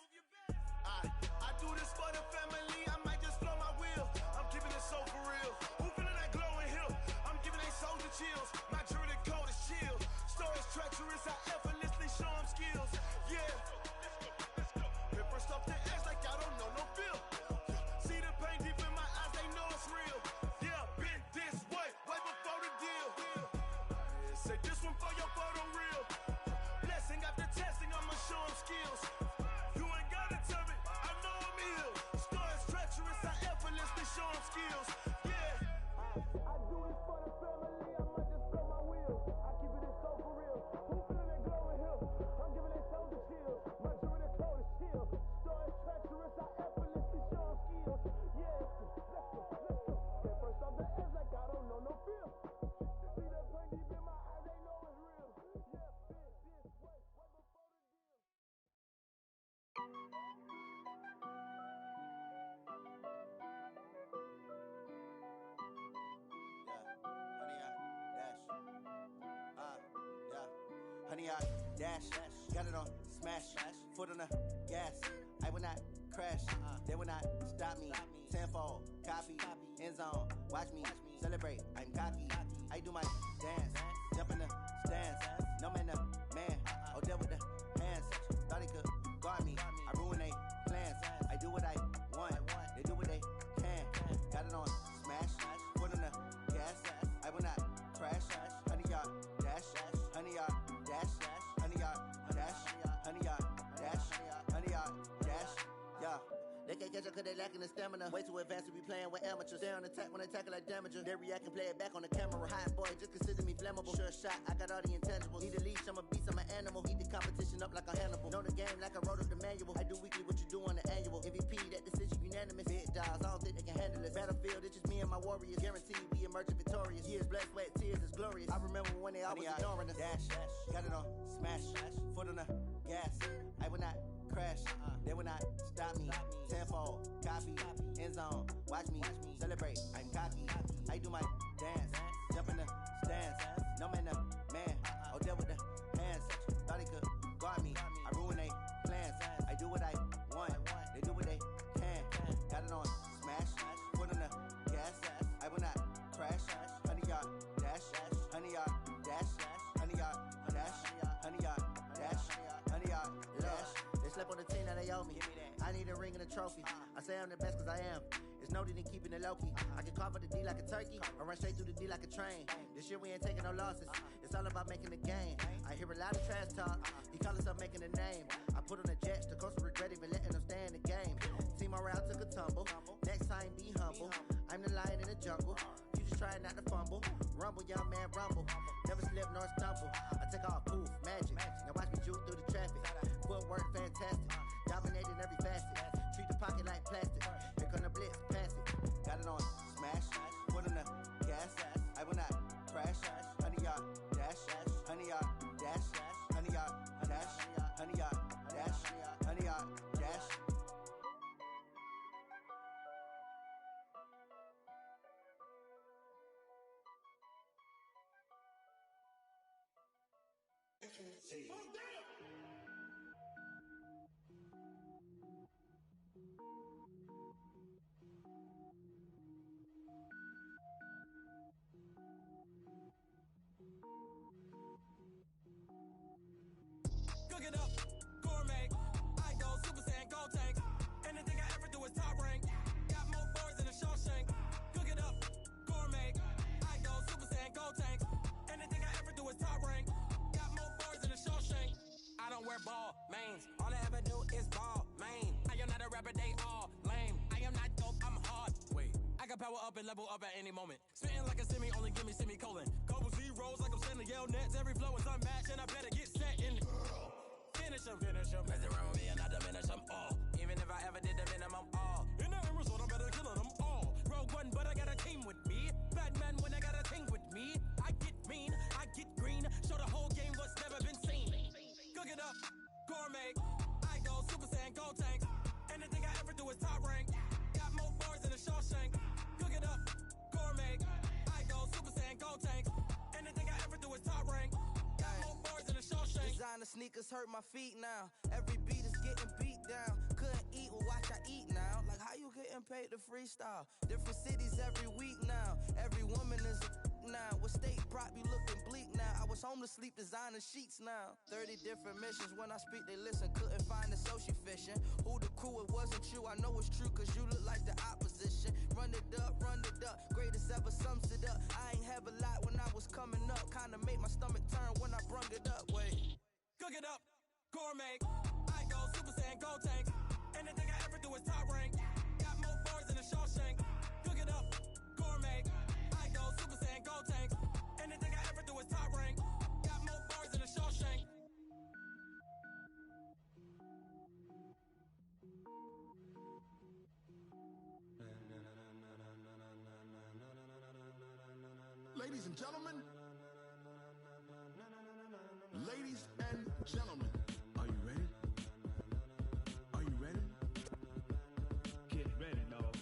I do this for the family, I might just blow my wheel. I'm keeping it so for real. Who feeling that glowing hill? I'm giving they souls the chills. My jewelry code is chill. Stories treacherous, I effortlessly show them skills. Yeah. Paper stuff the edge like I don't know no bill. See the pain deep in my eyes, they know it's real. Yeah, been this way, way before the deal. Say this one for your photo reel. Blessing after testing, I'ma show them skills. You ain't gotta tell me, I know I'm ill. Stories treacherous, I effortlessly show them skills. Yeah. I do this for the family, I might just blow my wheel. I keep it so for real. Who feeling that glowing hill? I'm giving they souls the chills. My jewelry code is chill. Stories treacherous, I effortlessly show them skills. Yeah. Let's go. Get first off the edge like I don't know no feel. See that pain deep in my eyes, they know it's real. Yeah, been this way, way before the deal. Honey, I dash, got it on smash, foot on the gas. I will not crash, they will not stop me. Tenfold, copy, end zone, watch me celebrate. I'm cocky, I do my dance, jump in the stands. No man, the man, oh there with the hands. Thought he could guard me, I ruin they plans. I do what I want, they do what they can. Got it on smash, foot on the gas. I will not crash, honey, y'all dash, honey, y'all dash, honey, y'all dash, honey, y'all dash, honey, y'all dash, yeah. They can't catch up cause they lacking the stamina. Way too advanced to be playing with amateurs. Stay on attack when they tackle like damager. They react and play it back on the camera. Hot boy, just consider me flammable. Sure shot, I got all the intangibles. Need a leash, I'm a beast, I'm an animal. Eat the competition up like a Hannibal. Know the game like I wrote up the manual. I do weekly what you do on the annual. MVP, that decision unanimous. Big dogs, I don't think they can handle it. Battlefield, it's just me and my warriors. Guaranteed we emerge victorious. Years, blood, sweat, tears, it's glorious. I remember when they always ignoring us. Dash, got it on smash, foot on the gas. I will not crash, they will not stop me. Tenfold, copy, end zone, watch me celebrate. I'm cocky, I do my dance, jump in the stands. No man, the man, oh there with the hands. Thought he could guard me, I ruin they plans. I do what I want, they do what they can. Got it on smash, foot on the gas. I will not crash, honey, y'all dash, honey, y'all dash, honey, y'all dash, honey, y'all dash, honey, y'all dash. They slept on the team, now they owe me. I need a ring and a trophy. I say I'm the best cause I am. It's noted in keeping it low-key. I can carve up the D like a turkey or run straight through the D like a train. This year we ain't taking no losses. It's all about making the game. I hear a lot of trash talk. He call himself making a name. I put on the jets, the coast regret even letting them stay in the game. Team morale took a tumble. Next time be humble. I'm the lion in the jungle. You just try not to fumble. Rumble, young man, rumble. Never slip nor stumble. I take off, poof. magic. Now watch me juke through the traffic. Footwork fantastic. Dominating every facet. Treat the pocket like plastic. Here come the blitz, pass it. Got it on smash. Put on the gas. I will not crash. Honey yard dash. Honey yard dash. Honey yard dash. Honey yard dash. Honey yard dash. Cook it up, gourmet. I go Super Saiyan, gold tank. Anything I ever do is top rank. Got more boards than a Shawshank. Cook it up, gourmet. I go Super Saiyan, gold tank. Anything I ever do is top rank. Got more boards than a Shawshank. I don't wear ball mains. All I ever do is ball main. I am not a rapper, they all lame. I am not dope, I'm hard. Wait, I can power up and level up at any moment. Spitting like a semi, only give me semicolon. Couple zeros like I'm sending yell nets. Every flow is unmatched and I better get set in. Finish them. Mess around with me and I diminish them all. Even if I ever did the minimum all. In the result, I'm better killing them all. Rogue One, but I got a team with me. Batman when I got a team with me. I get mean, I get green. Show the whole game what's never been seen. Cook it up, gourmet. I go Super Saiyan, gold tank. Anything I ever do is top rank. Got more boards than a Shawshank. Cook it up, gourmet. I go Super Saiyan, gold tank. Anything I ever do is top rank. Got more boards than a Shawshank. Designer sneakers hurt my feet now. Every beat is getting beat down. Couldn't eat, well watch I eat now. Like how you getting paid to freestyle? Different cities every week now. Every woman is a now. With state prop, you looking bleak now. I was home to sleep, designer sheets now. 30 different missions. When I speak, they listen. Couldn't find the so she fishing. Who the crew? It wasn't you. I know it's true, cause you look like the opposition. Run it up, run it up. Greatest ever sums it up. I ain't have a lot when I was coming up. Kinda made my stomach turn when I brung it up. Wait. Cook it up, gourmet. I go Super Saiyan, gold tank. Anything I ever do is top rank. Got more boards than a Shawshank. Cook it up, gourmet. I go Super Saiyan, gold tank. Anything I ever do is top rank. Got more boards than a Shawshank. Ladies and gentlemen. Ladies and gentlemen. Are you ready? Are you ready? Get ready, dog.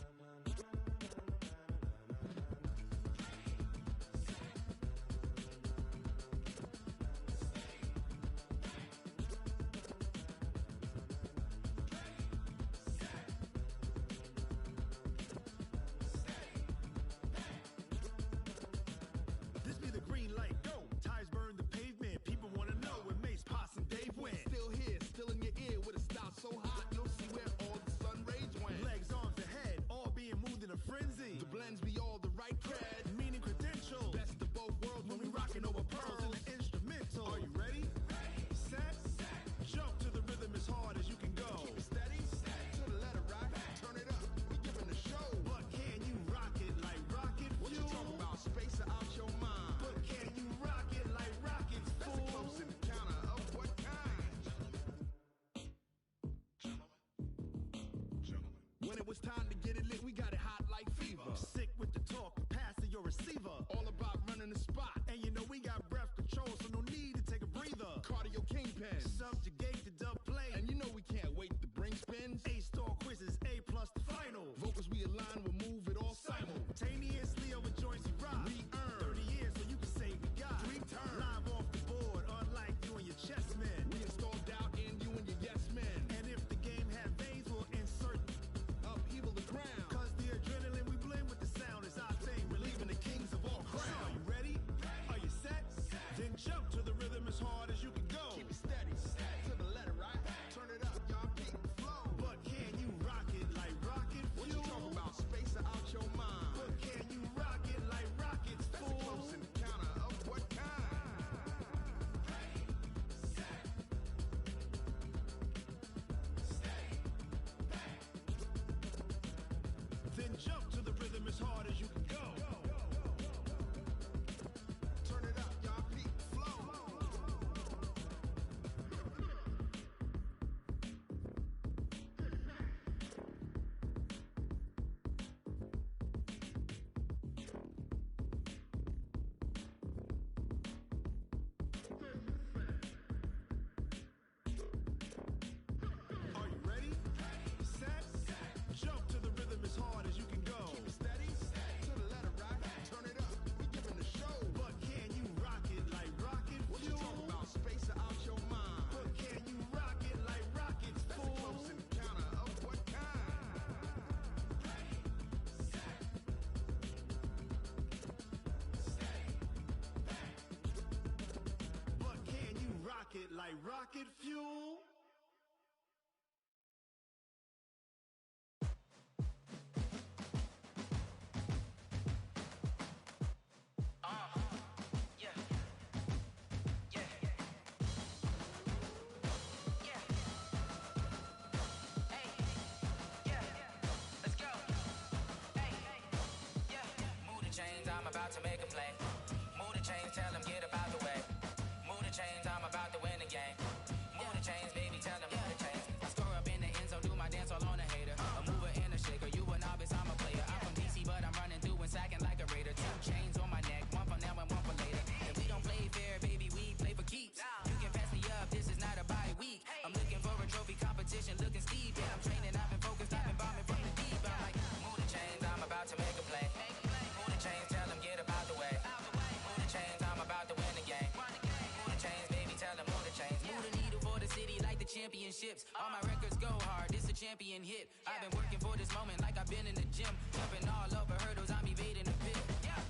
This be the green light, go. Tires burn the pavement. People wanna know where Mace, Posse, and Dave went. Still here, still in your ear with a style so hot, you'll see where all the sun rays went. Legs, arms, and head, all being moved in a frenzy. The blends be all the right cred, meaning credentials. Best of both worlds when we rockin' over pearls in the instrumental. Are you ready? Set, jump to the rhythm as hard as you can go. Keep it steady, to the letter right. Turn it up, we giving the show. But can you rock it like rocket fuel? What you talking about? Space out your mind. But can you rock it like rockets, fool? That's a close encounter of what kind? When it was time to get it lit, we got it hot like fever. Sick with the talk, passing your receiver. All about running the spot. And you know we got breath control, so no need to take a breather. Cardio kingpin, subjugate the dub play. And you know we can't wait to bring spins. A-star quizzes, A+ the final. Vocals we align, we'll move it all simultaneously over joints we rock. We earn 30 years, so you can say we got 3 turns. Live off the board, unlike you and your chess men. We install doubt in you and your yes men. And if the game had veins, we'll insert upheaval the ground. Cause the adrenaline we blend with the sound is our thing. Relieving the kings of all crowns. So are you ready? Are you set? Then jump to the rhythm as hard as you can go. Keep it steady, to the letter right. Turn it up, y'all keep the flow. But can you rock it like rocket fuel? What you talking about? Space out your mind. But can you like rocket fuel. I'm about to make a play. Move the chains, tell them get up out the way. Move the chains, I'm about to win the game. Move the chains, baby, tell them move the chains. I score up in the end zone, do my dance all on a hater. A mover and a shaker, you a novice, I'm a player. I'm from DC, but I'm running through and sacking like a raider. 2 chains on my neck, one for now and one for later. If we don't play fair, baby, we play for keeps. You can pass me up, this is not a bye week. I'm looking for a trophy competition, looking steep. Yeah, I'm training, I've been focused, I've been bombing from the deep. I'm like, move the chains, I'm about to make a play. Move the chains, tell them get up out the way. Move the chains, I'm about to win the game. Move the chains, baby, tell them move the chains. Move the needle for the city like the championships. All my records go hard, this a champion hit. I've been working for this moment like I've been in the gym. Jumping all over hurdles, I'm evading the pit.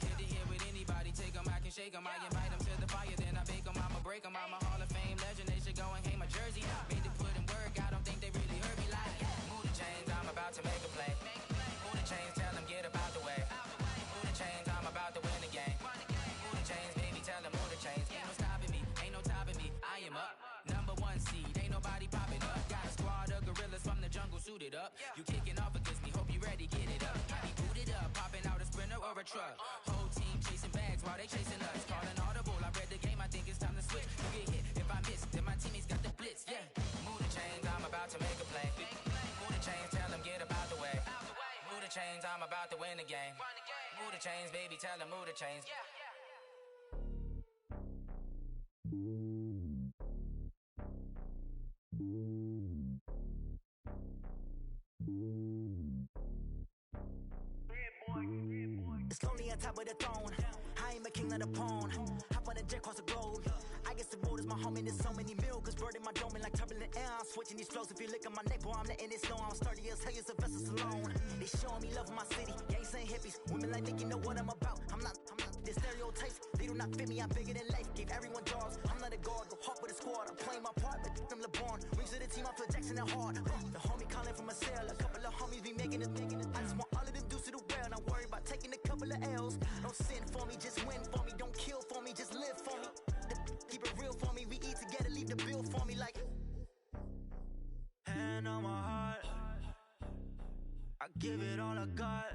Hit to hit with anybody, take them, I can shake them. I invite them to the fire, then I bake them, I'ma break them. I'm a Hall of Fame legend, they should go and hang my jersey. Made to put in work, I don't think they really heard me like. Move the chains, I'm about to make a play. Move the chains, tell them get up out the way. Move the chains, I'm about to win the game. Move the chains, baby, tell them move the chains. Ain't no stopping me, ain't no topping me, I am up. Number 1 seed, ain't nobody popping up. Got a squad of gorillas from the jungle suited up. You kicking off against me, hope you ready, get it up. I be booted up, popping out a sprinter or a truck. Whole team chasing bags while they chasing us. Calling audible, I read the game, I think it's time to switch. You get hit, if I miss, then my teammates got the blitz, yeah. Move the chains, I'm about to make a play. Move the chains, tell them get up out the way. Move the chains, I'm about to win the game. Move the chains, baby, tell them move the chains. It's lonely on top of the throne. I am a king of the pawn. Hop on a jet across the globe. I guess the road is my home and there's so many milk. Bird in my dome and like turbulent air. I'm switching these flows. If you look at my neck, boy, I'm letting it slow. I'm sturdy as hell, as Sylvester Stallone. They showing me love in my city. Gangs and hippies. Women like Nicky know what I'm about. I'm not the stereotypes. They do not fit me. I'm bigger than life. Gave everyone jobs. I'm not a guard. Go hard with a squad. I'm playing my part, but I'm LeBron. Rings to the team. I feel Jackson and hard. The homie calling from a cell. A couple of homies be making it. I just want all of them dudes to do well. Not worry about taking a couple of L's. Don't sin for me, just win for me. Don't kill for me, just live for me. Keep it real for me. We eat together, leave the bill for me like. Hand on my heart, I give it all I got.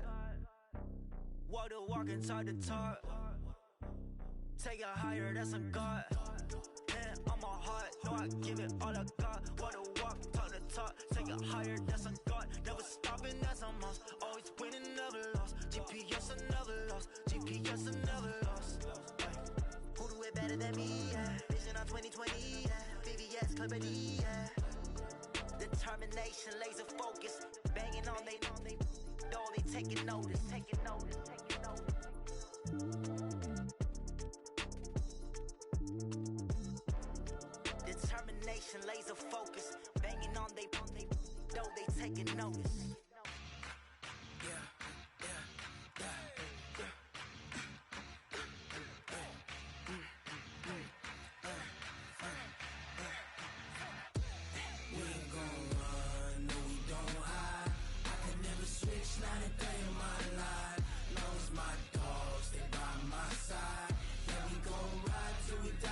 Walk the walk and talk the talk. Take it higher, that's a God. Hand on my heart, no, I give it all I got. Walk the walk, talk the talk. Take it higher, that's a God. Never stopping, that's a must. Always winning, never lost. GPS, I never lost. GPS, I never lost. Who do it better than me? Yeah. Vision on 2020. Yeah. VVS, Clarity. Yeah. Determination, laser focus. Banging on they door, they taking notice. Taking notice. Taking notice. Determination, laser focus. Banging on they door, they taking notice. Not a day in my life. Long as my dogs, they by my side. Yeah, we gon' ride till we die.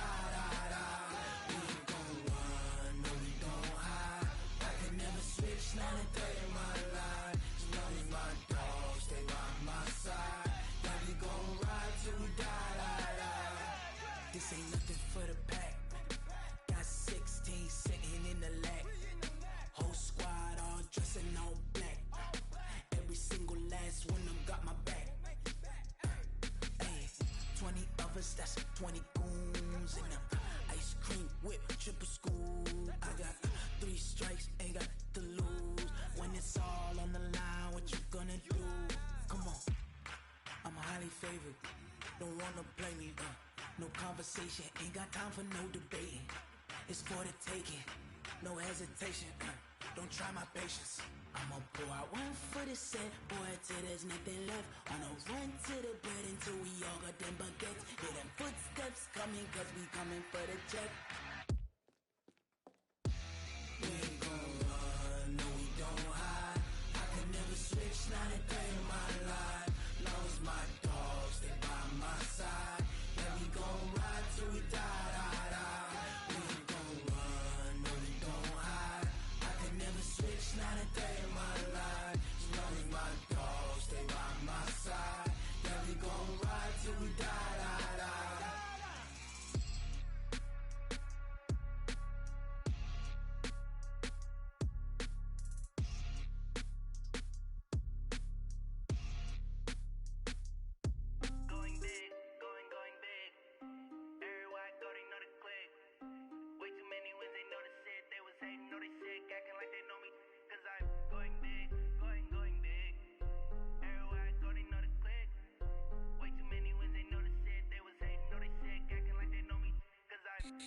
We ain't gon' run, no, we don't hide. I can never switch, not a day in my life. As long as my dogs, they by my side. Yeah, we gon' ride till we die. This ain't nothing for the pack. Got 16 sitting in the lag. Whole squad all dressing all black. Every single last one of them got my back. Ay, 20 of us, that's 20 goons in them. Ice cream whip, triple school. I got 3 strikes, ain't got to lose. When it's all on the line, what you gonna do? Come on, I'm highly favored. Don't wanna play me, no conversation, ain't got time for no debating. It's for the taking, no hesitation. Don't try my patience. I'ma pour out one for the set, boy, till there's nothing left. On a run to the bread until we all got them baguettes. Hear them footsteps coming, cause we coming for the check.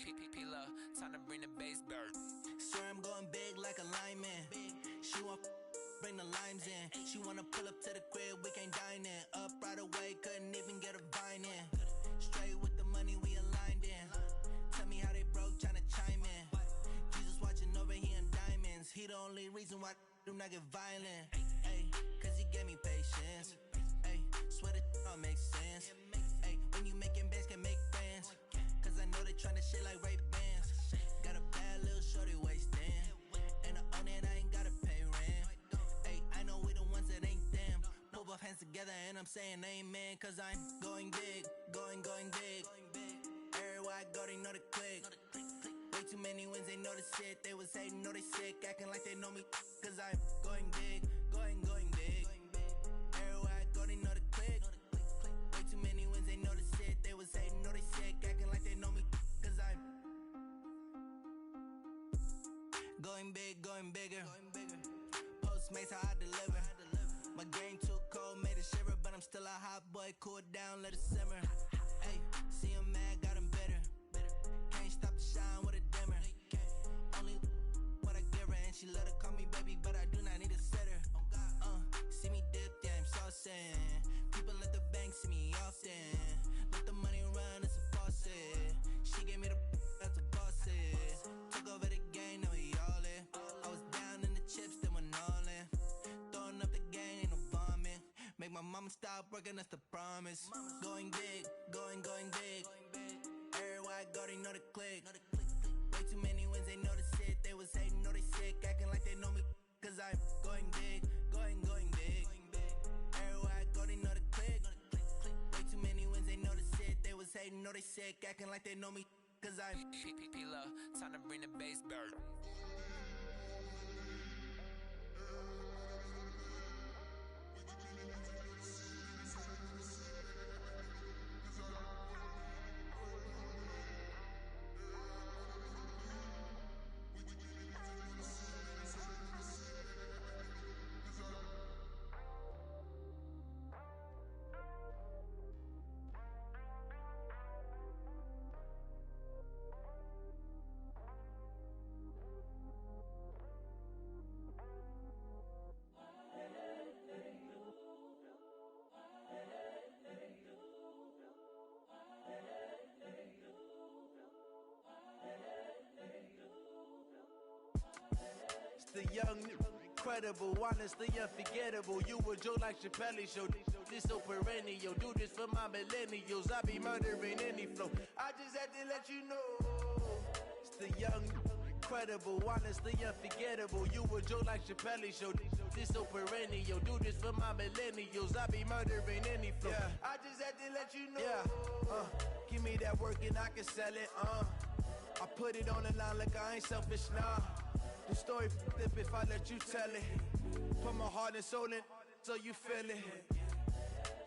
P-P-P-Love, time to bring the bass bird. Swear I'm going big like a lineman. She want bring the limes in. She wanna pull up to the crib, we can't dine in. Up right away, couldn't even get a vine in. Straight with the money, we aligned in. Tell me how they broke, tryna chime in. Jesus watching over, he in diamonds. He the only reason why I do not get violent. Ay, cause he gave me patience. Ay, swear that all makes sense. Ay, when you making bands, can make friends. Cause I know they tryna shit like Ray-Bans. Got a bad little shorty wasting. And I own it, I ain't gotta pay rent. Ay, I know we the ones that ain't them. Pull both hands together and I'm saying amen. Cause I'm going big, going big. Everywhere I go, they know the click. Way too many wins, they know the shit. They was hating, know they sick, acting like they know me. Cause I'm going big, going big. Everywhere I go, they know the click. Way too many wins, they know the shit. They was hating, know they sick, acting like they know me. Cause I'm going big, going bigger. Postmates how I deliver. My game too cold, made it shiver. But I'm still a hot boy, cool it down, let it simmer. Hey, see him mad, got him bitter. Can't stop the shine with a dimmer. Only what I give her, and she love to call me baby, but I do not need a sitter. See me dip, yeah, I'm saucing. People at the bank see me often. Let the money run, it's a faucet. She gave me the that's a boss is. Took over the game, now we all in. I was down in the chips, then went all in. Throwing up the game, ain't no vomit. Make my mama stop working, that's the promise. Going big, going big. Everywhere I go, they know the click. Way too many wins, they know the shit. They was hating, know they sick, acting like they know me. Cause I'm going big, going big. Everywhere I go, they know the click. Way too many wins, they know the shit. They was hating, know they sick, acting like they know me. Cause I'm P-P-P-Love, time to bring the bass bird. The young, incredible, honestly unforgettable. You a Joe like Chappelle show. This so perennial. Do this for my millennials. I be murdering any flow. I just had to let you know. It's the young, incredible, honestly unforgettable. You a Joe like Chappelle show. This so perennial. Do this for my millennials. I be murdering any flow. Yeah. I just had to let you know. Yeah. Give me that work and I can sell it. I put it on the line like I ain't selfish, nah. The story f***ed up if I let you tell it. Put my heart and soul in so you feel it.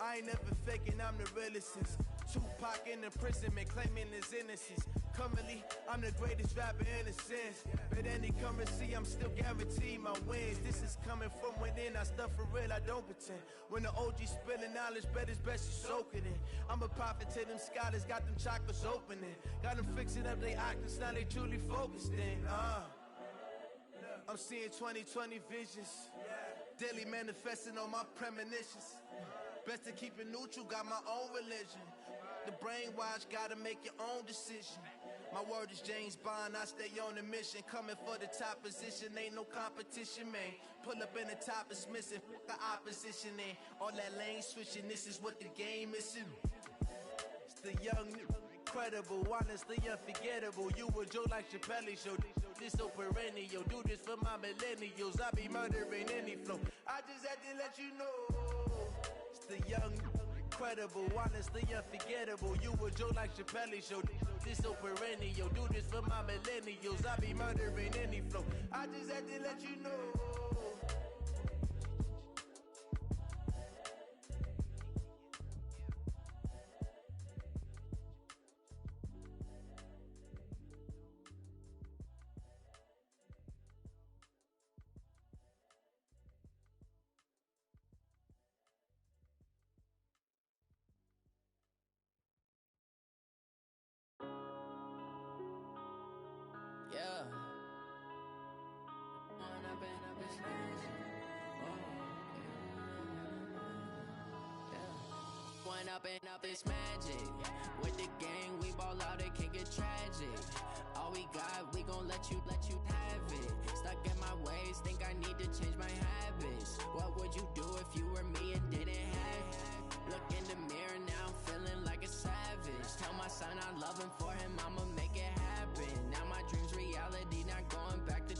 I ain't never faking, I'm the realest since Tupac in imprisonment, claiming his innocence. Currently, I'm the greatest rapper in a sense. But any currency, I'm still guaranteed my wins. This is coming from within, I stuff for real, I don't pretend. When the OG spilling knowledge, bet it's best you soak it in. I'm a prophet to them scholars, got them chakras opening. Got them fixing up they octaves, now they truly focused in. I'm seeing 2020 visions. Daily manifesting on my premonitions. Best to keep it neutral, got my own religion. The brainwash, gotta make your own decision. My word is James Bond, I stay on a mission. Coming for the top position, ain't no competition, man. Pull up in the top is missing, the opposition in. All that lane switching, this is what the game is. It's the young, incredible, honestly unforgettable. You a Joe like Chappelle show. This so perennial. Do this for my millennials. I be murdering any flow. I just had to let you know. It's the young, incredible, honestly unforgettable. You a Joe like Chappelle show. This so perennial. Do this for my millennials. I be murdering any flow. I just had to let you know. Run up and up, it's magic. With the gang, we ball out, it can get tragic. All we got, we gon' let you have it. Stuck in my ways, think I need to change my habits. What would you do if you were me and didn't have it? Look in the mirror now, I'm feeling like a savage. Tell my son I love him, for him I'ma make it happen. Now my dream's reality, not going back to.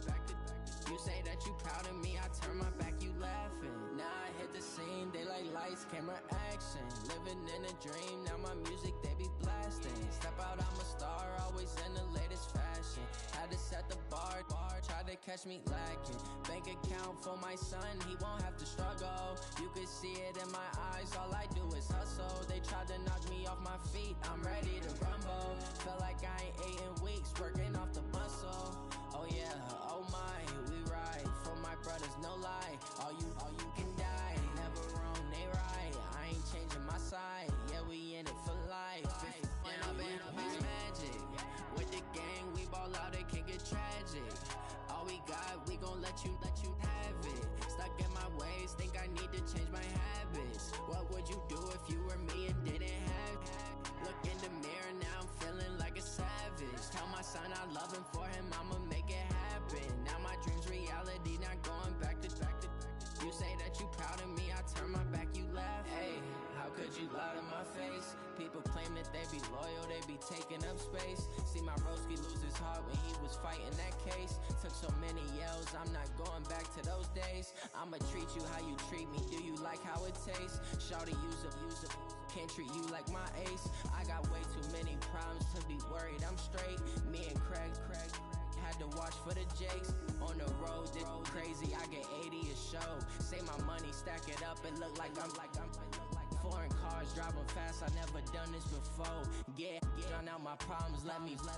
You say that you proud of me, I turn my back, you laughing. Now I hit the scene, they like lights, camera, action. Living in a dream, now my music, they be blasting. Step out, I'm a star, always in the latest fashion. Had to set the bar, try to catch me lacking. Bank account for my son, he won't have to struggle. You can see it in my eyes, all I do is hustle. They tried to knock me off my feet, I'm ready to rumble. Felt like I ain't ate in weeks, working off the muscle. Oh yeah, oh my, we ride for my brothers, no lie. All you can die, never wrong, they right. I ain't changing my side, yeah, we in it for life. And up, it's magic. With the gang, we ball out, it can get tragic. All we got, we gon' let you have it. Stuck in my ways, think I need to change my habits. What would you do if you were me and didn't have it? Look in the mirror, now I'm feeling like a savage. Tell my son I love him, for him I'ma make it happen. Now my dream's reality, not going back to. You say that you proud of me, I turn my back, you laugh. Hey, how could you lie to my face? People claim that they be loyal, they be taking up space. See my broski lose his heart when he was fighting that case. Took so many yells, I'm not going back to those days. I'ma treat you how you treat me, do you like how it tastes? Shawty, use up, can't treat you like my ace. I got way too many problems to be worried, I'm straight. Me and Craig had to watch for the Jakes. On the road, this crazy, I get 80 a show. Say my money, stack it up, it look like I'm foreign cars, driving fast, I never done this before. Yeah, drown out my problems, let me Run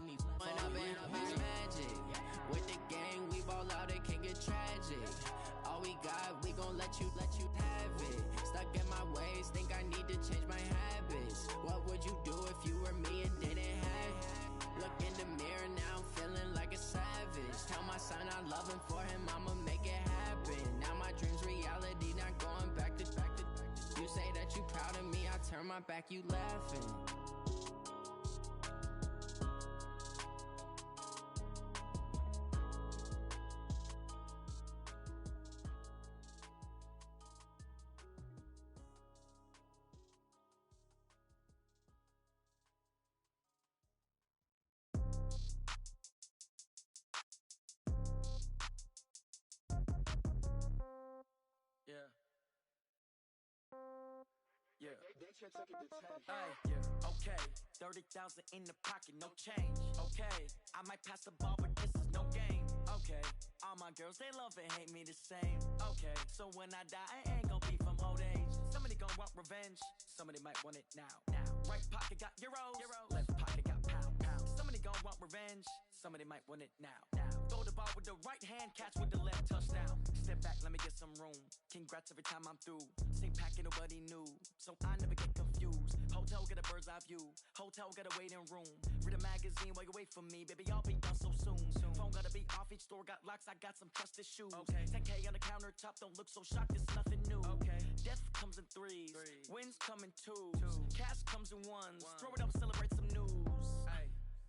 up and it's magic. With the gang, we ball out, it can get tragic. All we got, we gon' let you have it. Stuck in my ways, think I need to change my habits. What would you do if you were me and didn't have it? Look in the mirror, now I'm feeling like a savage. Tell my son I love him, for him I'ma make it happen. Now my dream's reality, not going back to. You say that you proud of me, I turn my back, you laughing. Yeah. Ay, yeah. Okay, 30,000 in the pocket, no change. Okay, I might pass the ball, but this is no game. Okay, all my girls, they love and hate me the same. Okay, so when I die, I ain't gon' be from old age. Somebody gon' want revenge, somebody might want it now. Right pocket got euros, left pocket got pound. Somebody gon' want revenge, somebody might want it now. Throw the ball with the right hand, catch with the left, touchdown. Step back, let me get some room. Congrats every time I'm through. Same packet, nobody knew, so I never get confused. Hotel get a bird's eye view, hotel get a waiting room. Read a magazine while you wait for me, baby, I'll be done so soon. Phone gotta be off, each store got locks, I got some trusted shoes. 10K on the countertop, don't look so shocked, it's nothing new. Death comes in threes, wins come in twos, cash comes in ones. Throw it up, celebrate some news.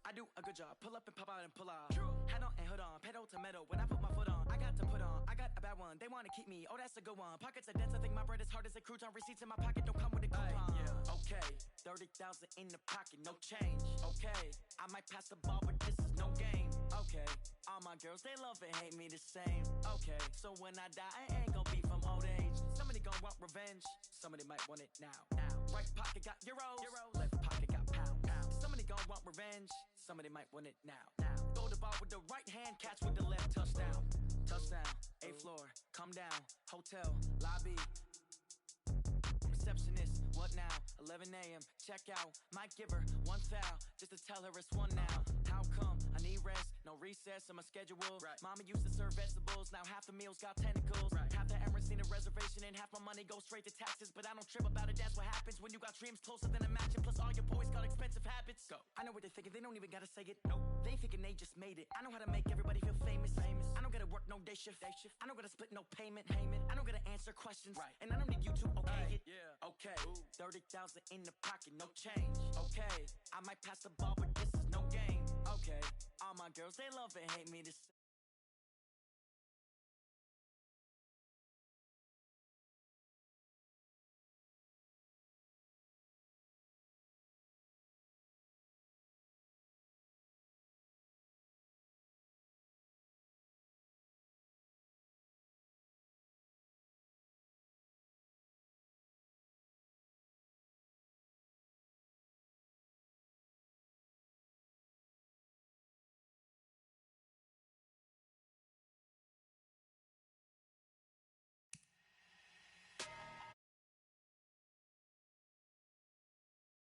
I do a good job, pull up and pop out and pull out. Head on and hood on, pedal to metal. When I put my foot on, I got to put on. I got a bad one, they wanna keep me, oh that's a good one. Pockets are dense, I think my bread is hard as a crouton. Receipts in my pocket don't come with a coupon. Okay, 30,000 in the pocket, no change. Okay, I might pass the ball, but this is no game. Okay, all my girls, they love and hate me the same. Okay, so when I die, I ain't gon' be from old age. Somebody gon' want revenge, somebody might want it now. Right pocket got euros, left pocket got pound. Somebody gon' want revenge, somebody might want it now. Throw the ball with the right hand, catch with the left, touchdown. Touchdown, 8th floor, come down, hotel, lobby. Receptionist, what now? 11 a.m., check out. Might give her one foul, just to tell her it's one now. How come? I need rest, no recess in my schedule. Mama used to serve vegetables, now half the meals got tentacles. Half the Emirates need a reservation and half my money goes straight to taxes. But I don't trip about it, that's what happens when you got dreams closer than a match. And plus all your boys got expensive habits. Go. I know what they're thinking, they don't even gotta say it. Nope. They thinking they just made it. I know how to make everybody feel famous. I don't gotta work no day shift. I don't gotta split no payment. I don't gotta answer questions. And I don't need you to okay it. Okay, 30,000 in the pocket, no change. Okay, I might pass the ball, but this is no game. Okay, all my girls, they love and hate me the same.